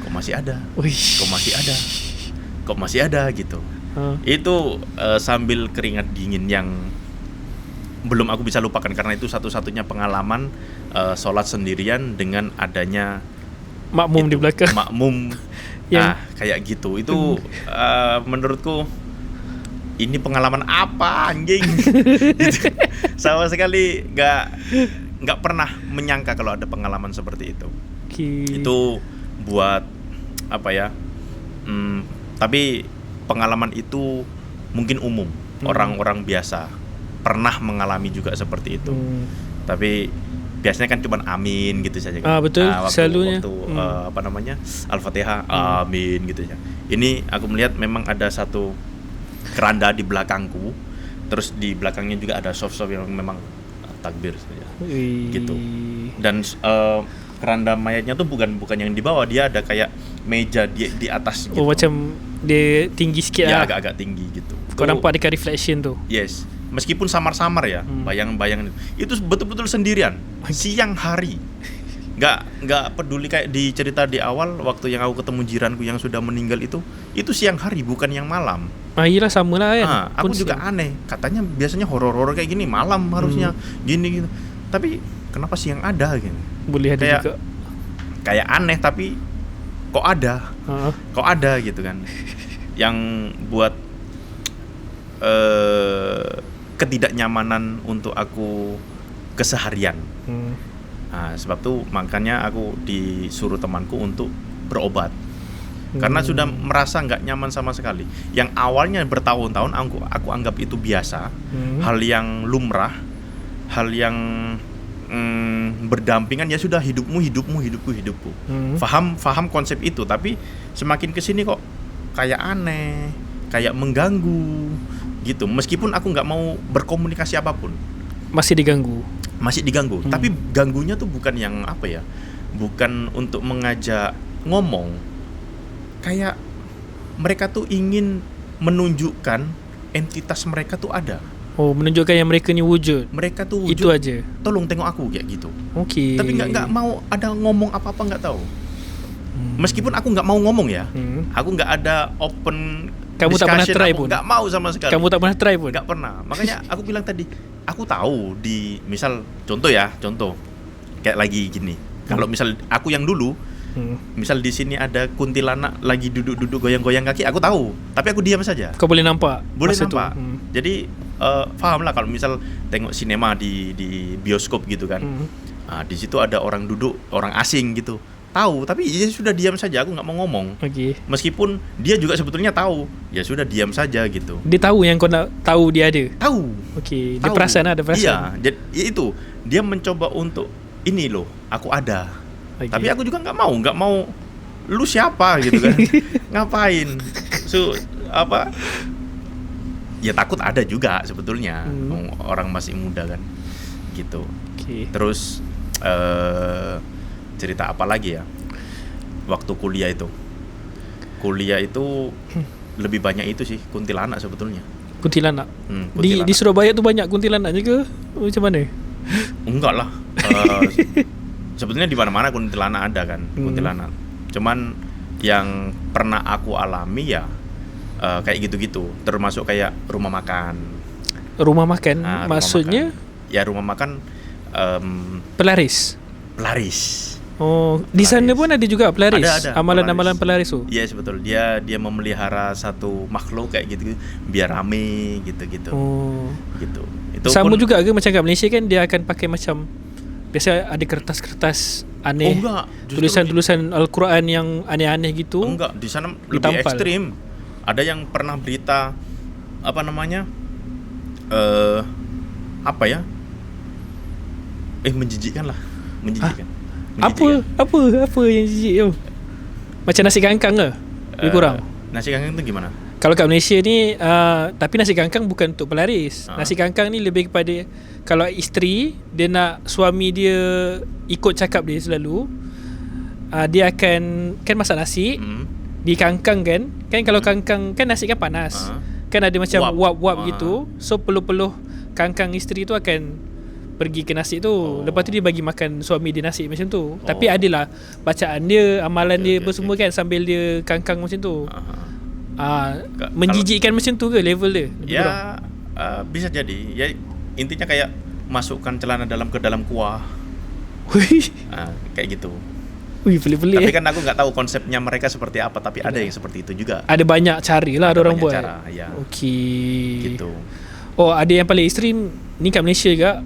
kok masih ada. Kok masih ada gitu. Itu sambil keringat dingin yang belum aku bisa lupakan, karena itu satu-satunya pengalaman sholat sendirian dengan adanya makmum di belakang. Makmum kayak gitu. Itu menurutku ini pengalaman apa anjing. Gitu. Sama sekali nggak pernah menyangka kalau ada pengalaman seperti itu. Itu buat tapi pengalaman itu mungkin umum, orang-orang biasa pernah mengalami juga seperti itu. Tapi biasanya kan cuma amin gitu saja kan. Betul, selalunya. Waktu Al-Fatihah, amin gitu ya. Ini aku melihat memang ada satu keranda di belakangku, terus di belakangnya juga ada soft-soft yang memang takbir saja. Gitu. Dan keranda mayatnya tuh bukan yang di bawah, dia ada kayak meja di atas gitu. Macam dia tinggi sikit ya, agak-agak tinggi gitu. Kau nampak dekat reflection tu. Yes. Meskipun samar-samar ya, bayang-bayang itu betul-betul sendirian, siang hari. Nggak peduli kayak di cerita di awal waktu yang aku ketemu jiranku yang sudah meninggal itu siang hari bukan yang malam. Iyalah sama lah kan. Aku juga aneh, katanya biasanya horor-horor kayak gini malam harusnya gini gitu. Tapi kenapa siang ada gitu? Boleh ada juga. Kayak aneh tapi kok ada gitu kan. Yang buat ketidaknyamanan untuk aku keseharian. Nah, sebab itu makanya aku disuruh temanku untuk berobat. Karena sudah merasa nggak nyaman sama sekali. Yang awalnya bertahun-tahun aku anggap itu biasa, hal yang lumrah, hal yang berdampingan, ya sudah, hidupku. Faham konsep itu, tapi semakin kesini kok kayak aneh, kayak mengganggu gitu. Meskipun aku nggak mau berkomunikasi apapun, masih diganggu. Tapi ganggunya tuh bukan yang apa ya, bukan untuk mengajak ngomong. Kayak mereka tuh ingin menunjukkan entitas mereka tuh ada. Oh, menunjukkan yang mereka ni wujud. Mereka tuh wujud. Itu aja. Tolong tengok aku kayak gitu. Okey. Tapi nggak mau ada ngomong apa-apa, nggak tahu. Meskipun aku nggak mau ngomong ya, aku nggak ada open. Kamu tak pernah try pun? Nggak mau sama sekali. Kamu tak pernah try pun? Nggak pernah. Makanya aku bilang tadi, aku tahu di misal contoh kayak lagi gini. Kalau misal aku yang dulu, misal di sini ada kuntilanak lagi duduk-duduk goyang-goyang kaki, aku tahu, tapi aku diam saja. Kau boleh nampak? Boleh nampak. Jadi paham lah kalau misal tengok sinema di bioskop gitu kan. Nah, di situ ada orang duduk, orang asing gitu. Tahu, tapi ya sudah diam saja, aku nggak mau ngomong. Meskipun dia juga sebetulnya tahu, ya sudah diam saja gitu. Dia tahu yang kau nak tahu dia ada. Tahu. Okey, dia perasan ada perasan. Iya, jadi itu dia mencoba untuk ini loh, aku ada. Tapi aku juga nggak mau. Lu siapa gitu kan? Ngapain? Apa? Ya takut ada juga sebetulnya. Orang masih muda kan, gitu. Terus cerita apa lagi ya? Waktu kuliah itu lebih banyak itu sih, kuntilanak sebetulnya. Kuntilanak. Kuntilanak. Di Surabaya tu banyak kuntilanaknya ke? Macam mana? Enggak lah. Sebetulnya di mana-mana kuntilanak ada kan, kuntilanak. Cuman yang pernah aku alami ya kayak gitu-gitu, termasuk kayak rumah makan. Rumah makan maksudnya? Rumah makan. Ya rumah makan pelaris. Oh, di sana pun ada juga pelaris. Ada amalan-amalan pelaris tu. Yes, betul. Dia memelihara satu makhluk kayak gitu biar rame gitu-gitu. Oh. Gitu. Itu sama pun, juga ke macam kat Malaysia kan dia akan pakai macam biasa ada kertas-kertas aneh. Enggak. Tulisan-tulisan Al-Quran yang aneh-aneh gitu. Enggak, di sana lebih ditampal. ekstrim. Ada yang pernah berita apa namanya? Apa ya? Menjijikkan lah. Apa yang jijik tu? Macam nasi kangkang ke? Lebih kurang. Nasi kangkang tu gimana? Kalau kat Malaysia ni tapi nasi kangkang bukan untuk pelaris. Nasi kangkang ni lebih kepada kalau isteri dia nak suami dia ikut cakap dia selalu, dia akan kan masak nasi di kangkang kan. Kan kalau kangkang kan nasi kan panas. Kan ada macam wap gitu. So peluh-peluh kangkang isteri tu akan pergi ke nasi tu. Lepas tu dia bagi makan suami dia nasi macam tu. Tapi adalah bacaan dia, amalan dia semua kan sambil dia kangkang macam tu. Menjijikkan macam tu ke level dia? Ya bisa jadi. Ya intinya kayak masukkan celana ke dalam kuah. Kayak gitu. Wih, pelik-pelik. Tapi kan aku nggak tahu konsepnya mereka seperti apa. Tapi ada yang seperti itu juga. Ada banyak cari lah, ada orang buat. Cara, ya. Okey. Gitu. Oh, ada yang paling ekstrim ni kat Malaysia juga.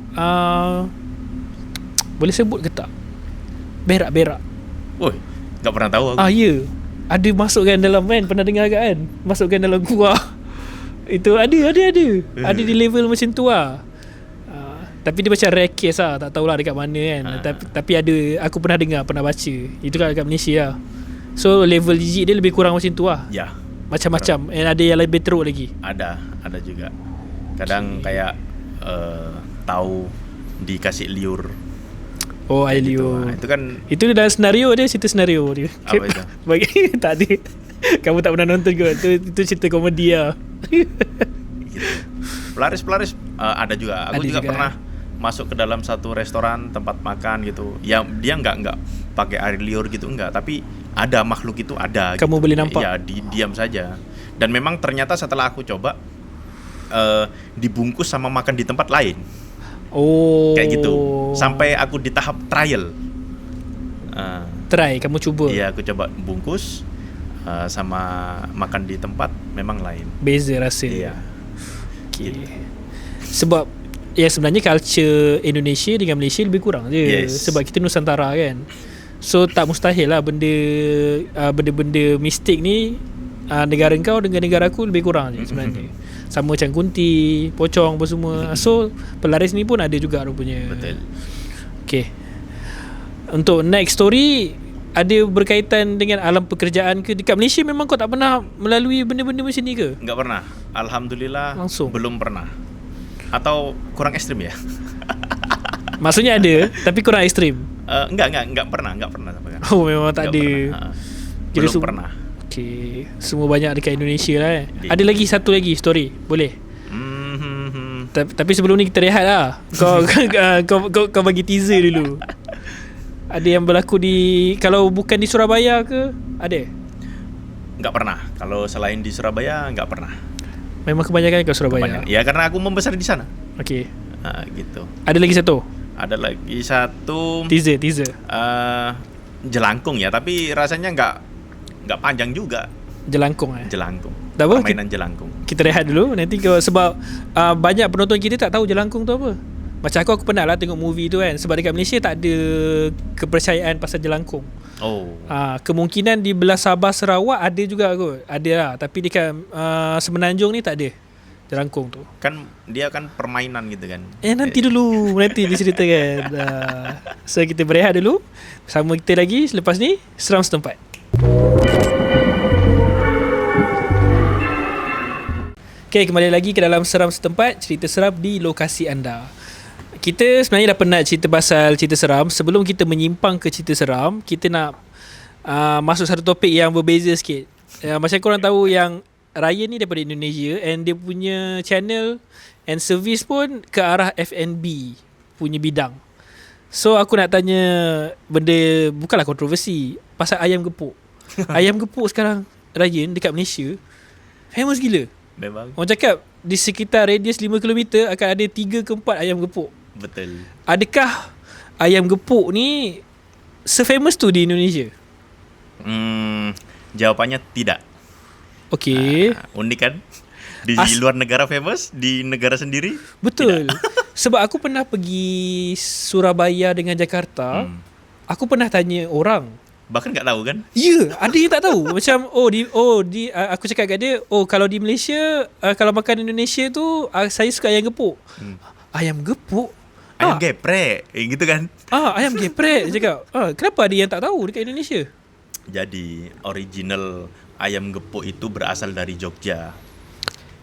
Boleh sebut ke tak? Berak-berak. Woi, nggak pernah tahu aku. Ya. Ada masukkan dalam kan, pernah dengar kan? Masukkan dalam kuah. Itu ada. Ada di level macam tu lah. Tapi dia macam rare case lah, tak tahulah dekat mana kan. Tapi ada, aku pernah dengar, pernah baca. Itu kat Malaysia lah. So level jijik dia lebih kurang macam tu lah. Ya. Macam-macam. And ada yang lebih teruk lagi. Ada juga. Kadang kayak tahu dikasih liur. Oh, air liur. Itu kan itu dalam senario dia, cerita senario dia. Apa itu? Bagi tak ada. Kamu tak pernah nonton ke? Itu cerita komedi lah. Gitu. Pelaris ada juga. Aku juga pernah masuk ke dalam satu restoran tempat makan gitu. Ya dia enggak pakai air liur gitu, enggak, tapi ada makhluk itu ada. Kamu gitu. boleh nampak? Ya diam saja. Dan memang ternyata setelah aku coba dibungkus sama makan di tempat lain. Oh. Kayak gitu. Sampai aku di tahap trial. Try, kamu cuba. Iya, aku coba bungkus sama makan di tempat memang lain. Beza rasa. Iya. Okay. Sebab sebenarnya culture Indonesia dengan Malaysia lebih kurang je. Yes. Sebab kita Nusantara kan. So tak mustahil lah benda-benda mistik ni negara kau dengan negara aku lebih kurang je sebenarnya. Sama macam kunti, pocong apa semua. So pelaris ni pun ada juga rupanya. Betul. Okay. Untuk next story, ada berkaitan dengan alam pekerjaan ke? Dekat Malaysia memang kau tak pernah melalui benda-benda macam ni ke? Enggak pernah. Alhamdulillah Langsung? belum pernah. Atau kurang ekstrim ya? Maksudnya ada, tapi kurang ekstrim. Enggak pernah sampai sekarang. Oh, memang tak ada. Jadi Belum pernah. Okay. Semua banyak dekat Indonesia lah Di- Ada lagi satu lagi story. Boleh? Hmm. Tapi sebelum ni kita rehat lah. Kau bagi teaser dulu. Ada yang berlaku kalau bukan di Surabaya ke? Ada? Enggak pernah. Kalau selain di Surabaya enggak pernah. Memang kebanyakan ke Surabaya. Banyak. Ya karena aku membesar di sana. Okay. Gitu. Ada lagi satu? Ada lagi satu Teaser jelangkung ya, tapi rasanya enggak panjang juga. Jelangkung Jelangkung. Tak apa, Permainan jelangkung. kita rehat dulu. Nanti sebab banyak penonton kita tak tahu jelangkung tu apa. Macam aku pernah lah tengok movie tu kan. Sebab dekat Malaysia tak ada kepercayaan pasal jelangkung. Oh. Kemungkinan di belah Sabah Sarawak ada juga kot. Ada lah. Tapi dekat Semenanjung ni tak ada jelangkung tu. Kan dia kan permainan gitu kan. Nanti dulu. Nanti diceritakan. So kita berehat dulu. Bersama kita lagi selepas ni Seram Setempat. Okay, kembali lagi ke dalam Seram Setempat, cerita seram di lokasi anda. Kita sebenarnya dah penat cerita pasal cerita seram. Sebelum kita menyimpang ke cerita seram, kita nak masuk satu topik yang berbeza sikit. Macam korang tahu yang Ryan ni daripada Indonesia, and dia punya channel and service pun ke arah F&B punya bidang. So aku nak tanya benda bukanlah kontroversi, pasal ayam gepuk. Ayam gepuk sekarang Ryan dekat Malaysia famous gila. Memang. Orang cakap di sekitar radius 5 km akan ada 3 ke 4 ayam gepuk. Betul. Adakah ayam gepuk ni se-famous tu di Indonesia? Jawapannya tidak. Okey. Unik kan? Di luar negara famous, di negara sendiri Betul. Sebab aku pernah pergi Surabaya dengan Jakarta. Aku pernah tanya orang. bahkan nggak tahu kan? Ya, ada yang tak tahu. Macam aku cakap kat dia, kalau di Malaysia kalau makan Indonesia tu saya suka ayam gepuk. Ayam gepuk? Ayam geprek, gitu kan? Ayam geprek. Dia cakap, kenapa ada yang tak tahu dekat Indonesia? Jadi original ayam gepuk itu berasal dari Jogja,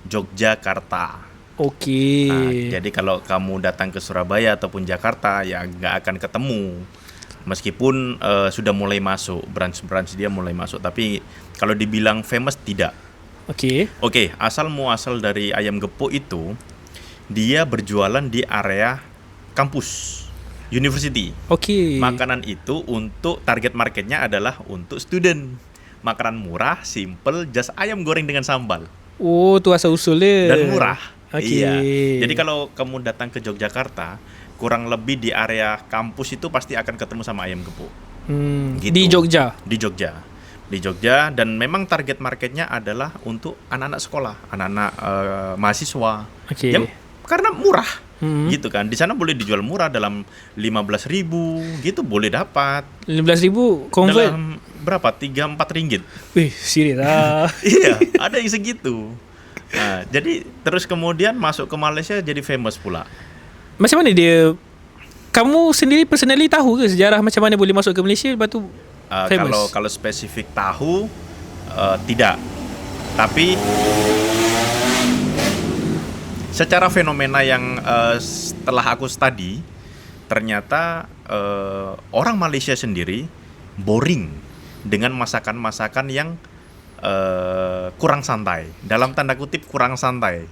Yogyakarta. Okey. Jadi kalau kamu datang ke Surabaya ataupun Jakarta, ya nggak akan ketemu. Meskipun sudah mulai masuk, branch dia mulai masuk. Tapi kalau dibilang famous, tidak. Okey. Oke, asal muasal dari ayam gepuk itu, dia berjualan di area kampus, university. Okey. Makanan itu untuk target marketnya adalah untuk student. Makanan murah, simple, just ayam goreng dengan sambal. Oh, tu asal usul dia. Dan murah. Okey. Iya. Jadi kalau kamu datang ke Yogyakarta, kurang lebih di area kampus itu pasti akan ketemu sama ayam gepuk. Gitu. Di Jogja. Di Jogja, dan memang target marketnya adalah untuk anak-anak sekolah, anak-anak mahasiswa. Okey. Yang karena murah. Gitu kan. Di sana boleh dijual murah dalam 15.000 gitu boleh dapat. 15,000 convert. Dalam berapa? 3-4 ringgit. Wih, serius lah. Iya, ada yang segitu. Nah, jadi terus kemudian masuk ke Malaysia jadi famous pula. Macam mana dia? Kamu sendiri personally tahu ke sejarah macam mana boleh masuk ke Malaysia lepas tu famous? Kalau spesifik tahu tidak. Tapi secara fenomena yang setelah aku study, ternyata orang Malaysia sendiri boring dengan masakan-masakan yang kurang santai. Dalam tanda kutip kurang santai.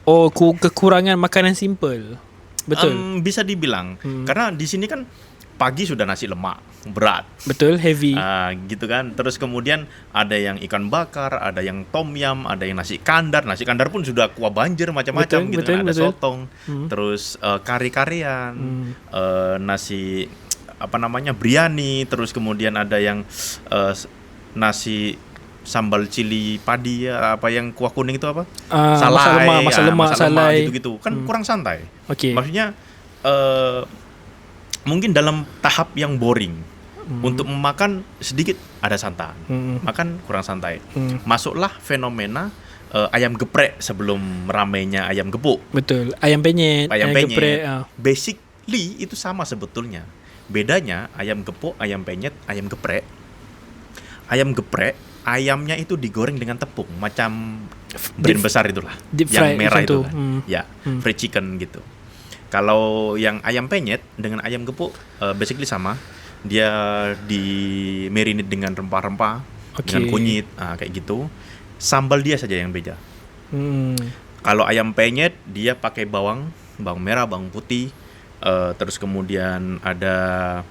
Oh, kekurangan makanan simple. Betul. Bisa dibilang. Karena di sini kan pagi sudah nasi lemak, berat. Betul, heavy. Gitu kan. Terus kemudian ada yang ikan bakar, ada yang tom yum, ada yang nasi kandar. Nasi kandar pun sudah kuah banjir macam-macam gitu kan. Ada sotong. Terus kari-karian, nasi biryani, terus kemudian ada yang nasi sambal cili padi ya, apa yang kuah kuning itu apa? Masa lemak, salai. gitu-gitu. Kan kurang santai. Okey. Maksudnya mungkin dalam tahap yang boring. Untuk memakan sedikit ada santan. Makan kurang santai. Masuklah fenomena ayam geprek sebelum ramainya ayam gepuk. Betul. Ayam penyet, Ayam geprek. penyet. Basically itu sama sebetulnya. Bedanya ayam gepuk, ayam penyet, ayam geprek. Ayam geprek, ayamnya itu digoreng dengan tepung macam brand besar itulah. Deep Yang fried merah macam itu tu. kan. Ya, fried chicken gitu. Kalau yang ayam penyet dengan ayam gepuk basically sama. Dia di marinate dengan rempah-rempah, dengan kunyit, kayak gitu. Sambal dia saja yang beda. Kalau ayam penyet dia pakai bawang merah, bawang putih, terus kemudian ada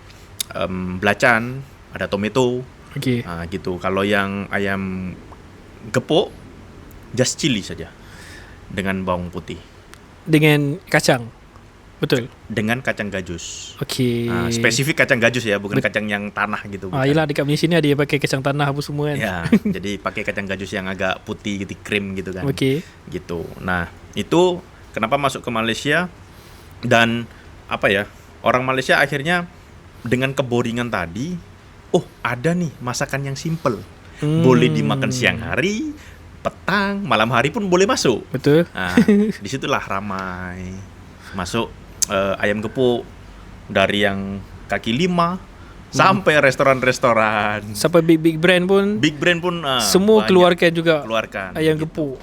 belacan, ada tomato, Okey. gitu. Kalau yang ayam gepuk just chili saja dengan bawang putih, Dengan kacang. Betul. dengan kacang gajus. Okey. Spesifik kacang gajus ya, bukan kacang yang tanah gitu. Bukan. Yelah dekat Malaysia ni ada yang pakai kacang tanah apa semua kan. Ya, jadi pakai kacang gajus yang agak putih gitu, krim gitu kan. Okey. Gitu. Nah, itu kenapa masuk ke Malaysia dan apa ya? Orang Malaysia akhirnya dengan keboringan tadi, ada nih masakan yang simple. Boleh dimakan siang hari, petang, malam hari pun boleh masuk. Betul. Nah, disitulah ramai. Masuk ayam gepuk dari yang kaki lima sampai restoran-restoran. Sampai big brand pun Big brand pun semua banyak keluarkan juga keluarkan ayam gitu. gepuk.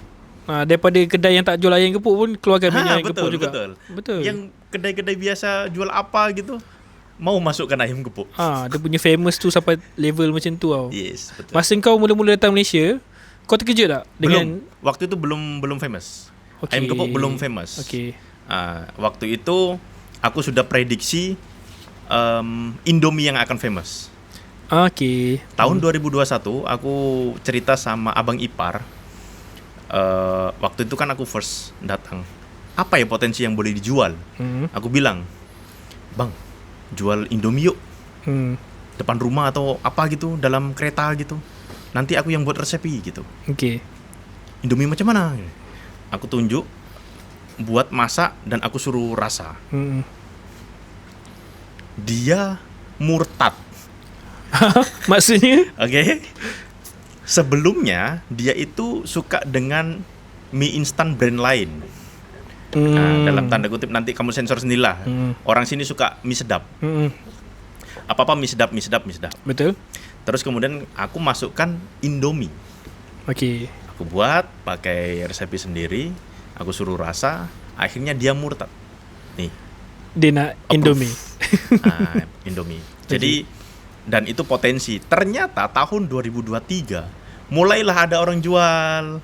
Daripada kedai yang tak jual ayam gepuk pun keluarkan menu ayam betul, gepuk juga. betul. Yang kedai-kedai biasa jual apa gitu mau masukkan ayam gepuk. Dia punya famous tu sampai level macam tu tau. Yes, betul. Masa kau mula-mula datang Malaysia, kau terkejut tak dengan Waktu itu belum famous. Okey. Ayam gepuk belum famous. Okey. Waktu itu aku sudah prediksi Indomie yang akan famous. Okey. Tahun 2021 aku cerita sama abang ipar. Waktu itu kan aku first datang. Apa ya potensi yang boleh dijual? Aku bilang, "Bang, jual Indomie yuk. Depan rumah atau apa gitu, dalam kereta gitu. Nanti aku yang buat resepi gitu." Okey. Indomie macam mana? Aku tunjuk, buat masak dan aku suruh rasa. Dia murtad. Maksudnya? Oke. Sebelumnya dia itu suka dengan mie instan brand lain. Dalam tanda kutip nanti kamu sensor sendirilah. Orang sini suka mie sedap. Apa-apa mie sedap. Betul. Terus kemudian aku masukkan Indomie. Okey. Aku buat pakai resepi sendiri. Aku suruh rasa, akhirnya dia murtad. Nih, Dia nak Indomie. Indomie. Jadi dan itu potensi. Ternyata tahun 2023 mulailah ada orang jual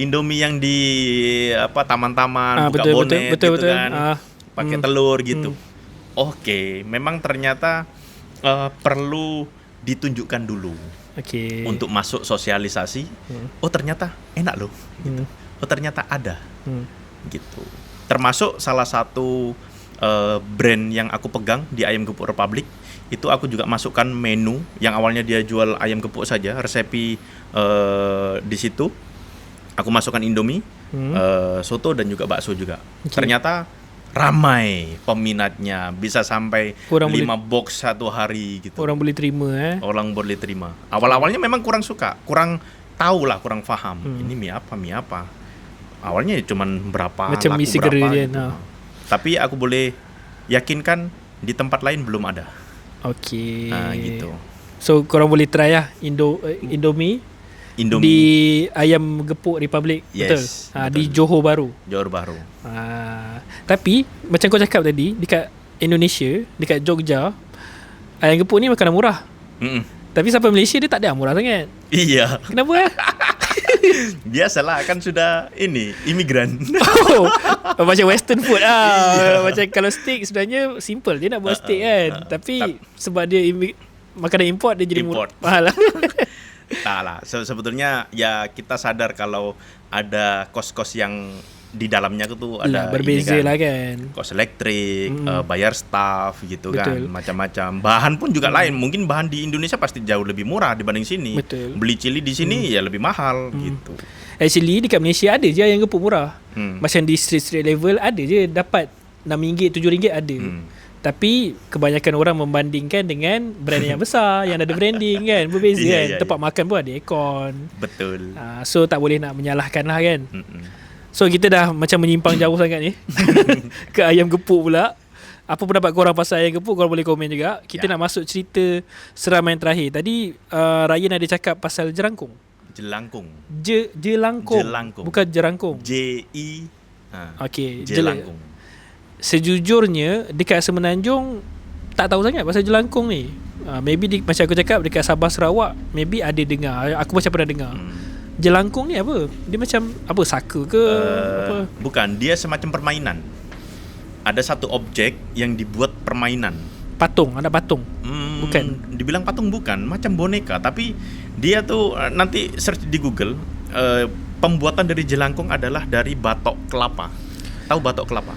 Indomie yang di taman-taman, buka bonet betul. kan. Pakai telur gitu. Oke, memang ternyata perlu ditunjukkan dulu. Okey. Untuk masuk sosialisasi. Ternyata enak loh gitu. Ternyata ada. Gitu. Termasuk salah satu brand yang aku pegang di Ayam Gepuk Republic, itu aku juga masukkan menu yang awalnya dia jual ayam gepuk saja, resepi di situ. Aku masukkan Indomie, soto dan juga bakso juga. Ternyata ramai peminatnya, bisa sampai Orang 5 box satu hari gitu. Orang boleh terima Orang boleh terima. Awal-awalnya memang kurang suka, kurang tahu lah, kurang faham. Ini mie apa. Awalnya cuman berapa, macam laku mie seger berapa dia. gitu. Tapi aku boleh yakinkan di tempat lain belum ada. Okey. Gitu. So korang boleh try lah Indomie di Ayam Gepuk Republic. Yes, betul. Di Johor Bahru. Johor Bahru. Tapi macam kau cakap tadi, dekat Indonesia, dekat Jogja, ayam gepuk ni makanan murah. Tapi sampai Malaysia dia tak ada murah sangat. Iya. Kenapa? Biasalah, kan sudah imigran. Macam western food Iya. Macam kalau steak sebenarnya simple, dia nak buat steak kan. Tapi sebab dia makanan import, dia jadi mahal lah. Tak lah, sebetulnya ya kita sadar kalau ada kos-kos yang di dalamnya tuh Lah, ada berbeza ini kan, lah kan. kos elektrik, bayar staff gitu Betul. kan, macam-macam. Bahan pun juga lain. Mungkin bahan di Indonesia pasti jauh lebih murah dibanding sini. Betul. Beli cili di sini ya lebih mahal gitu. Actually dekat Malaysia ada je yang gepuk murah. Hmm. Macam di street level ada je dapat RM6, RM7 ada. Tapi kebanyakan orang membandingkan dengan brand yang besar yang ada branding kan. Berbeza Ya, kan. ya, Tempat makan pun ada aircon. Betul. So tak boleh nak menyalahkan lah kan. Mm-mm. So kita dah macam menyimpang jauh sangat ni ke ayam gepuk pula. Apa pendapat korang pasal ayam gepuk? Korang boleh komen juga. Kita nak masuk cerita seram yang terakhir. Tadi Ryan ada cakap pasal jerangkung. Jelangkung. Jelangkung. Jelangkung. Bukan jerangkung. J-I Okey, Jelangkung. Sejujurnya dekat Semenanjung tak tahu sangat pasal jelangkung ni. Maybe macam aku cakap dekat Sabah Sarawak maybe ada dengar. Aku macam pernah dengar. Jelangkung ni apa? Dia macam apa, saka ke apa? Bukan, dia semacam permainan. Ada satu objek yang dibuat permainan. Patung, anak patung. Bukan. Dibilang patung bukan, macam boneka, tapi dia tuh nanti search di Google, pembuatan dari jelangkung adalah dari batok kelapa. Tahu batok kelapa?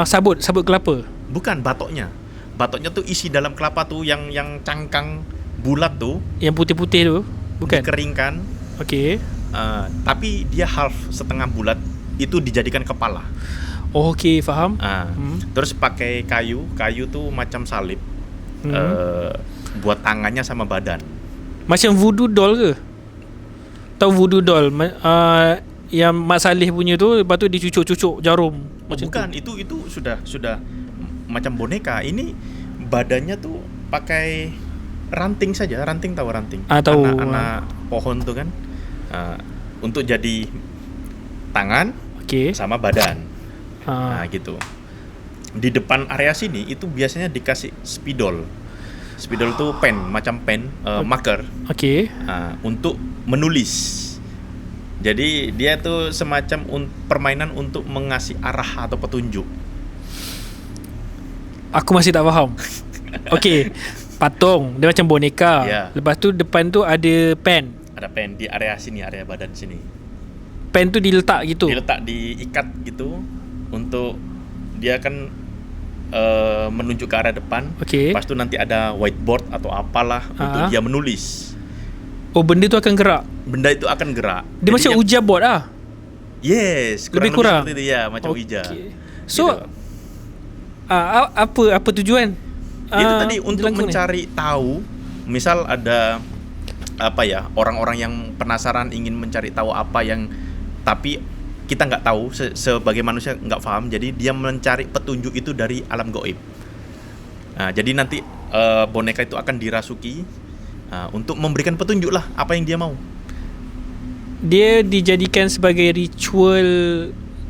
Sabut kelapa. Bukan batoknya. Batoknya tuh isi dalam kelapa tuh yang cangkang bulat tuh, Yang putih-putih tu. Bukan. dikeringkan, Okey. tapi dia half setengah bulat, itu dijadikan kepala. Oh, okey, faham. Terus pakai kayu tuh macam salib, buat tangannya sama badan. Macam voodoo doll ke? Tahu voodoo doll? Yang Mak Saleh punya tu, lepas tu dicucuk-cucuk jarum. Macam Bukan, tu. itu sudah macam boneka. Ini badannya tuh pakai ranting saja. Ranting, tahu ranting? Tahu. Anak pohon tuh kan, untuk jadi tangan Okey. sama badan. Nah gitu. Di depan area sini itu biasanya dikasih spidol. Spidol tuh pen, macam pen, marker, Okey. untuk menulis. Jadi dia tuh semacam permainan untuk mengasih arah atau petunjuk. Aku masih tak faham. Okey. Patung, dia macam boneka. Ya. Lepas tu depan tu ada pen. Ada pen di area sini, area badan sini. Pen tu diletak gitu. Diletak, diikat gitu, untuk dia akan menunjuk ke arah depan. Okey. Lepas tu nanti ada whiteboard atau apalah untuk dia menulis. Oh, benda tu akan gerak. Benda itu akan gerak. Dia Jadi macam uja board lah. Yes, Lebih kurang. seperti itu ya, macam uja. So, Gitu. apa tujuan? Itu tadi untuk jelangkung ni? mencari tahu. Misal ada apa ya, orang-orang yang penasaran ingin mencari tahu apa yang, tapi kita nggak tahu, sebagai manusia nggak paham. Jadi dia mencari petunjuk itu dari alam gaib. Jadi nanti boneka itu akan dirasuki untuk memberikan petunjuk lah apa yang dia mau. Dia dijadikan sebagai ritual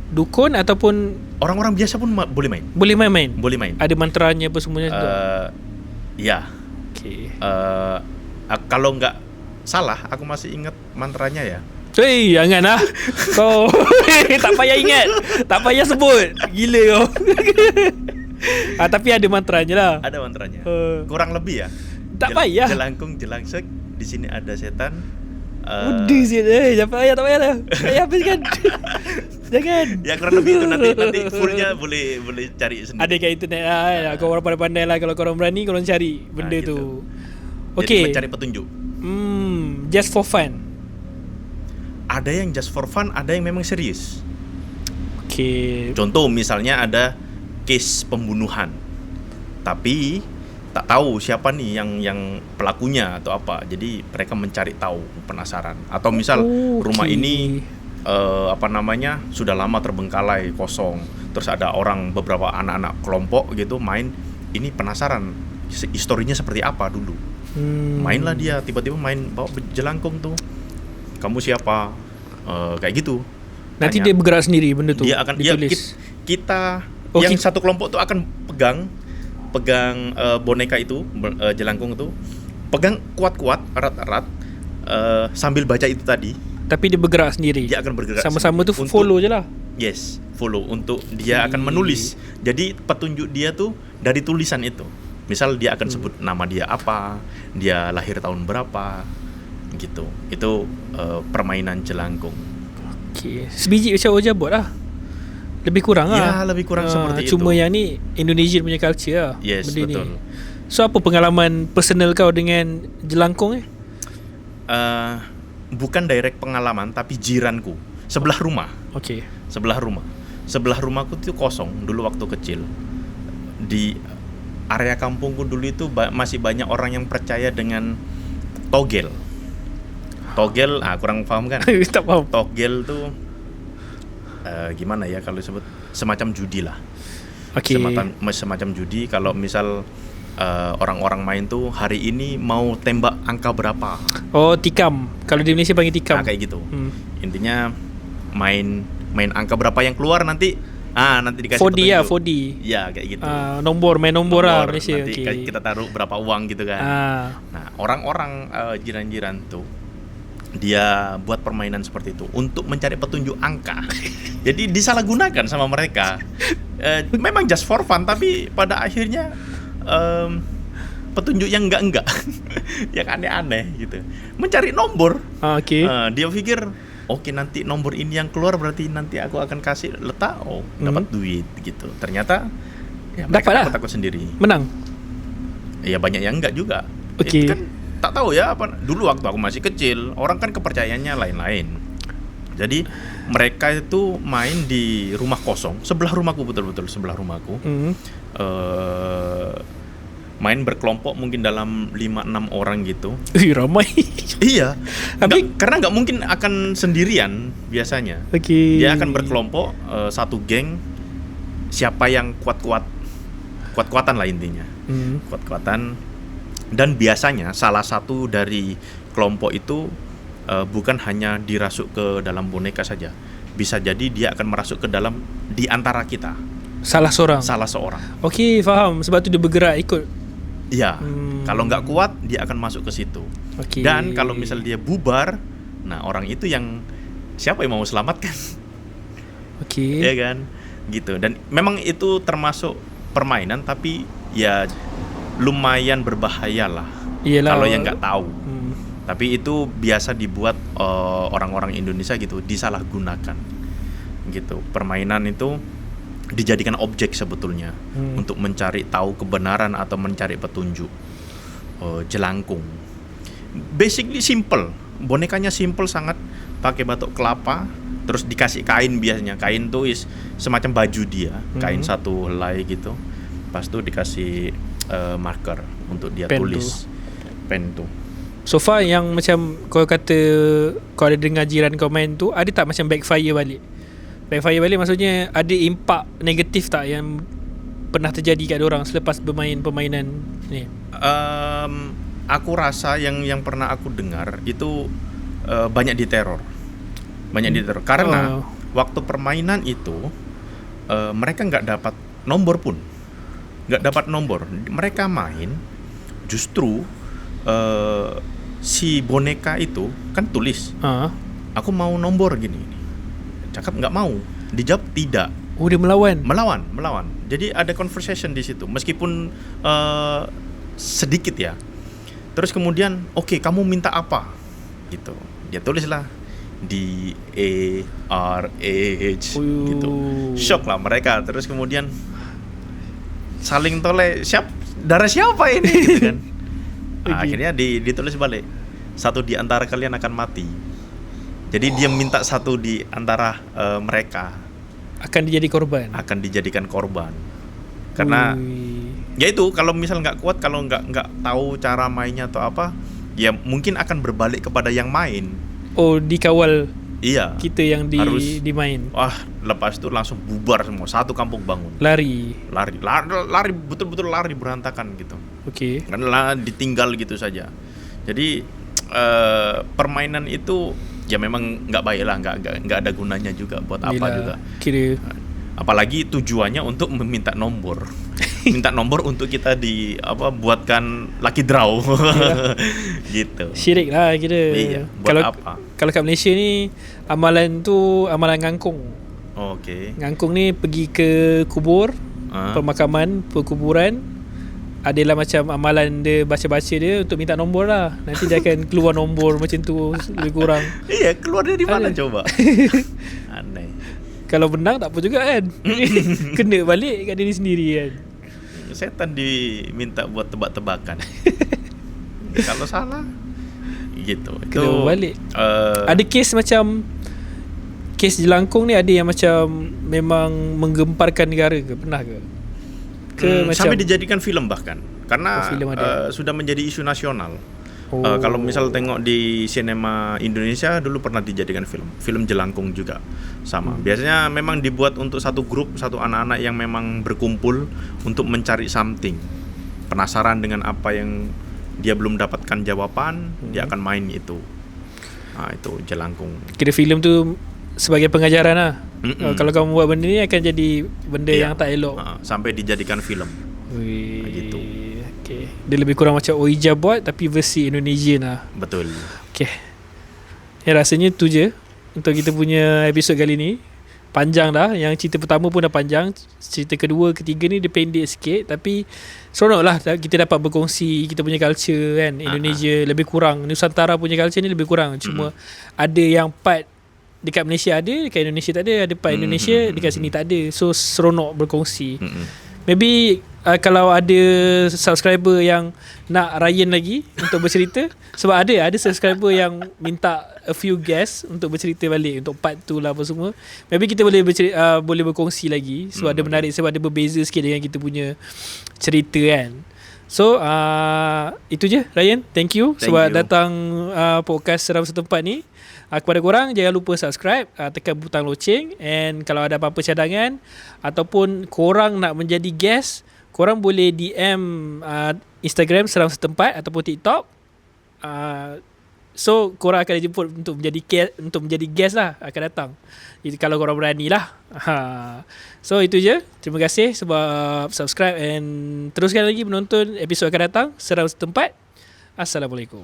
dukun ataupun Orang-orang biasa pun boleh main. boleh main-main? Boleh main. Ada mantranya apa semuanya tu? Ya. Okay. Kalau nggak salah, aku masih ingat mantranya ya. Hei, jangan lah. Kau tak payah ingat, tak payah sebut. Gila kau. Tapi ada mantranya lah. Ada mantranya. Uh. Kurang lebih ya. Tak payah. Jelangkung, jelangsek, di sini ada setan. Udah sih, tak payah lah. Saya habiskan. Jangan. Ya kurang lebih itu, nanti fullnya boleh cari sendiri. Ada kat internet lah. Kau orang pandai-pandai lah. Kalau korang berani, korang cari benda gitu. tu. Jadi Okay. mencari petunjuk. Just for fun. Ada yang just for fun, ada yang memang serius. Okay. Contoh misalnya ada case pembunuhan, tapi tak tahu siapa nih yang pelakunya atau apa. Jadi mereka mencari tahu, penasaran. Atau misal rumah ini sudah lama terbengkalai, kosong. Terus ada orang, beberapa anak-anak kelompok gitu main, ini penasaran historinya seperti apa dulu. Mainlah dia, tiba-tiba main bawa jelangkung tuh. Kamu siapa? Kayak gitu. Nanti Tanya. dia bergerak sendiri benda tu. Dia akan ditulis. kita yang satu kelompok tuh akan pegang boneka itu, jelangkung itu, pegang kuat-kuat, erat-erat, sambil baca itu tadi. Tapi dia bergerak sendiri. Dia akan bergerak sama-sama tu sendiri. follow je lah. Yes, follow. Untuk dia akan menulis. Jadi petunjuk dia tuh dari tulisan itu. Misal dia akan sebut nama dia apa, dia lahir tahun berapa, gitu. Itu permainan jelangkung. Okay. Sebiji macam Ojabot lah. Lebih kurang lah. Ya, lebih kurang seperti cuma itu. yang ni Indonesian punya culture lah. Yes, benda betul. Ni. So apa pengalaman personal kau dengan jelangkung Bukan direct pengalaman, tapi jiranku sebelah rumah. Okay. Sebelah rumahku itu kosong dulu waktu kecil. Di area kampungku dulu itu masih banyak orang yang percaya dengan togel. Kurang paham kan? Tak faham. Togel tuh gimana ya kalau disebut, semacam judi lah. Okay. Semacam judi. Kalau misal orang-orang main tuh hari ini mau tembak angka berapa. Oh, tikam. Kalau di Malaysia panggil tikam. Kayak gitu. Intinya main angka berapa yang keluar nanti dikasih 4D petunjuk. 4D. Ya, kayak gitu. Main nombor lah Malaysia. Nanti Okay. kita taruh berapa uang gitu kan. Nah, orang-orang jiran-jiran tuh dia buat permainan seperti itu untuk mencari petunjuk angka. Jadi disalahgunakan sama mereka. Memang just for fun, tapi pada akhirnya petunjuk yang enggak yang aneh-aneh gitu, mencari nomor. Okay. Dia pikir oke, nanti nomor ini yang keluar berarti nanti aku akan kasih letak dapat duit gitu. Ternyata ya mereka Dapat lah. takut sendiri. Menang. Ya banyak yang enggak juga. Okay. Itu kan tak tahu ya apa, dulu waktu aku masih kecil orang kan kepercayaannya lain-lain. Jadi mereka itu main di rumah kosong sebelah rumahku, betul-betul sebelah rumahku. Main berkelompok mungkin dalam 5-6 orang gitu. Ramai. Iya. Tapi Karena nggak mungkin akan sendirian biasanya. Okay. Dia akan berkelompok, satu geng. Siapa yang kuat-kuatan lah intinya. Kuat-kuatan. Dan biasanya salah satu dari kelompok itu bukan hanya dirasuk ke dalam boneka saja. Bisa jadi dia akan merasuk ke dalam di antara kita. Salah seorang. Okay, faham. Sebab tu dia bergerak ikut. Iya. Kalau nggak kuat dia akan masuk ke situ. Okay. Dan kalau misal dia bubar, nah orang itu yang siapa yang mau selamatkan? Okay. Ya kan, gitu. Dan memang itu termasuk permainan, tapi ya lumayan berbahaya lah. Iyalah. Kalau yang nggak tahu. Tapi itu biasa dibuat orang-orang Indonesia gitu, disalahgunakan. Gitu. Permainan itu dijadikan objek sebetulnya untuk mencari tahu kebenaran atau mencari petunjuk. Jelangkung. Basically simple. Bonekanya simple sangat, pakai batok kelapa, terus dikasih kain biasanya. Kain tuh semacam baju dia, kain satu helai gitu. Pas itu dikasih marker untuk dia Pen tulis. Pen tuh. So far yang macam kau kata kau ada dengar jiran kau main tu, ada tak macam backfire balik? Backfire balik maksudnya ada impak negatif tak yang pernah terjadi kat diorang selepas bermain permainan ni? Aku rasa yang pernah aku dengar itu banyak diteror. Karena waktu permainan itu mereka nggak dapat nomor pun. Mereka main justru si boneka itu kan tulis, aku mau nomor gini. Cakap nggak mau, dijawab tidak. Oh, dia melawan. Jadi ada conversation di situ, meskipun sedikit ya. Terus kemudian, oke, kamu minta apa? Gitu. Dia tulislah DARH gitu. Shock lah mereka. Terus kemudian saling toleh, darah siapa ini gitu kan. Akhirnya ditulis balik, satu di antara kalian akan mati. Jadi dia minta satu di antara mereka akan dijadikan korban. Karena ya itu, kalau misal nggak kuat, kalau nggak tahu cara mainnya atau apa, ya mungkin akan berbalik kepada yang main. Oh, dikawal. Iya. Kita yang harus dimain. Wah, lepas itu langsung bubar semua, satu kampung bangun. Lari Betul-betul lari berantakan gitu. Oke. Karena ditinggal gitu saja. Jadi permainan itu ya memang nggak baik lah, nggak ada gunanya juga buat apa juga. Kira Apalagi tujuannya untuk meminta nomor. Minta nomor untuk kita buatkan lucky draw. Gitu. syirik lah kira. Iya, buat apa? Kalau kat Malaysia ni amalan tu amalan ngangkung. Okey. Ngangkung ni pergi ke kubur, pemakaman, perkuburan, adalah macam amalan dia baca-baca dia untuk minta nombor lah. Nanti dia akan keluar nombor macam tu lebih kurang. Iya, keluar dari mana Ada. coba? Aneh. Kalau menang tak apa juga kan. Kena balik kat diri sendiri kan. Setan diminta buat tebak-tebakan. Kalau salah gitu. Kena balik. eh, Ada kes macam kes jelangkung ni, ada yang macam memang menggemparkan negara ke? Pernah ke? Macam sampai dijadikan film bahkan karena filem ada. sudah menjadi isu nasional. Oh. Kalau misal tengok di sinema Indonesia dulu pernah dijadikan film jelangkung juga sama. Biasanya memang dibuat untuk satu grup, satu anak-anak yang memang berkumpul untuk mencari something, penasaran dengan apa yang dia belum dapatkan jawaban, dia akan main itu. Nah, itu jelangkung. Kira filem tu sebagai pengajaran lah. Kalau kamu buat benda ni akan jadi benda Iya. yang tak elok. Sampai dijadikan film. Wih, Gitu. Okay. Dia lebih kurang macam Oija buat tapi versi Indonesian lah. Betul. Okay. Ya, rasanya tu je untuk kita punya episod kali ni. Panjang dah. Yang cerita pertama pun dah panjang. Cerita kedua, ketiga ni dia pendek sikit. Tapi seronok lah kita dapat berkongsi kita punya culture kan. Indonesia lebih kurang. Nusantara punya culture ni lebih kurang. Cuma ada yang part dekat Malaysia ada, dekat Indonesia tak ada. Ada part Indonesia, dekat sini tak ada. So seronok berkongsi. Maybe kalau ada subscriber yang nak Ryan lagi untuk bercerita, sebab ada subscriber yang minta a few guests untuk bercerita balik untuk part tu lah apa semua. Maybe kita boleh boleh berkongsi lagi sebab ada menarik, sebab ada berbeza sikit dengan kita punya cerita kan. So itu je Ryan, thank you sebab datang podcast Seram Setempat ni. Kepada korang jangan lupa subscribe, tekan butang loceng, and kalau ada apa-apa cadangan ataupun korang nak menjadi guest, korang boleh DM Instagram Seram Setempat ataupun TikTok. So korang akan dijemput untuk menjadi guest lah, akan datang. Jadi kalau korang berani lah. So itu je. Terima kasih sebab subscribe, and teruskan lagi menonton episod akan datang Seram Setempat. Assalamualaikum.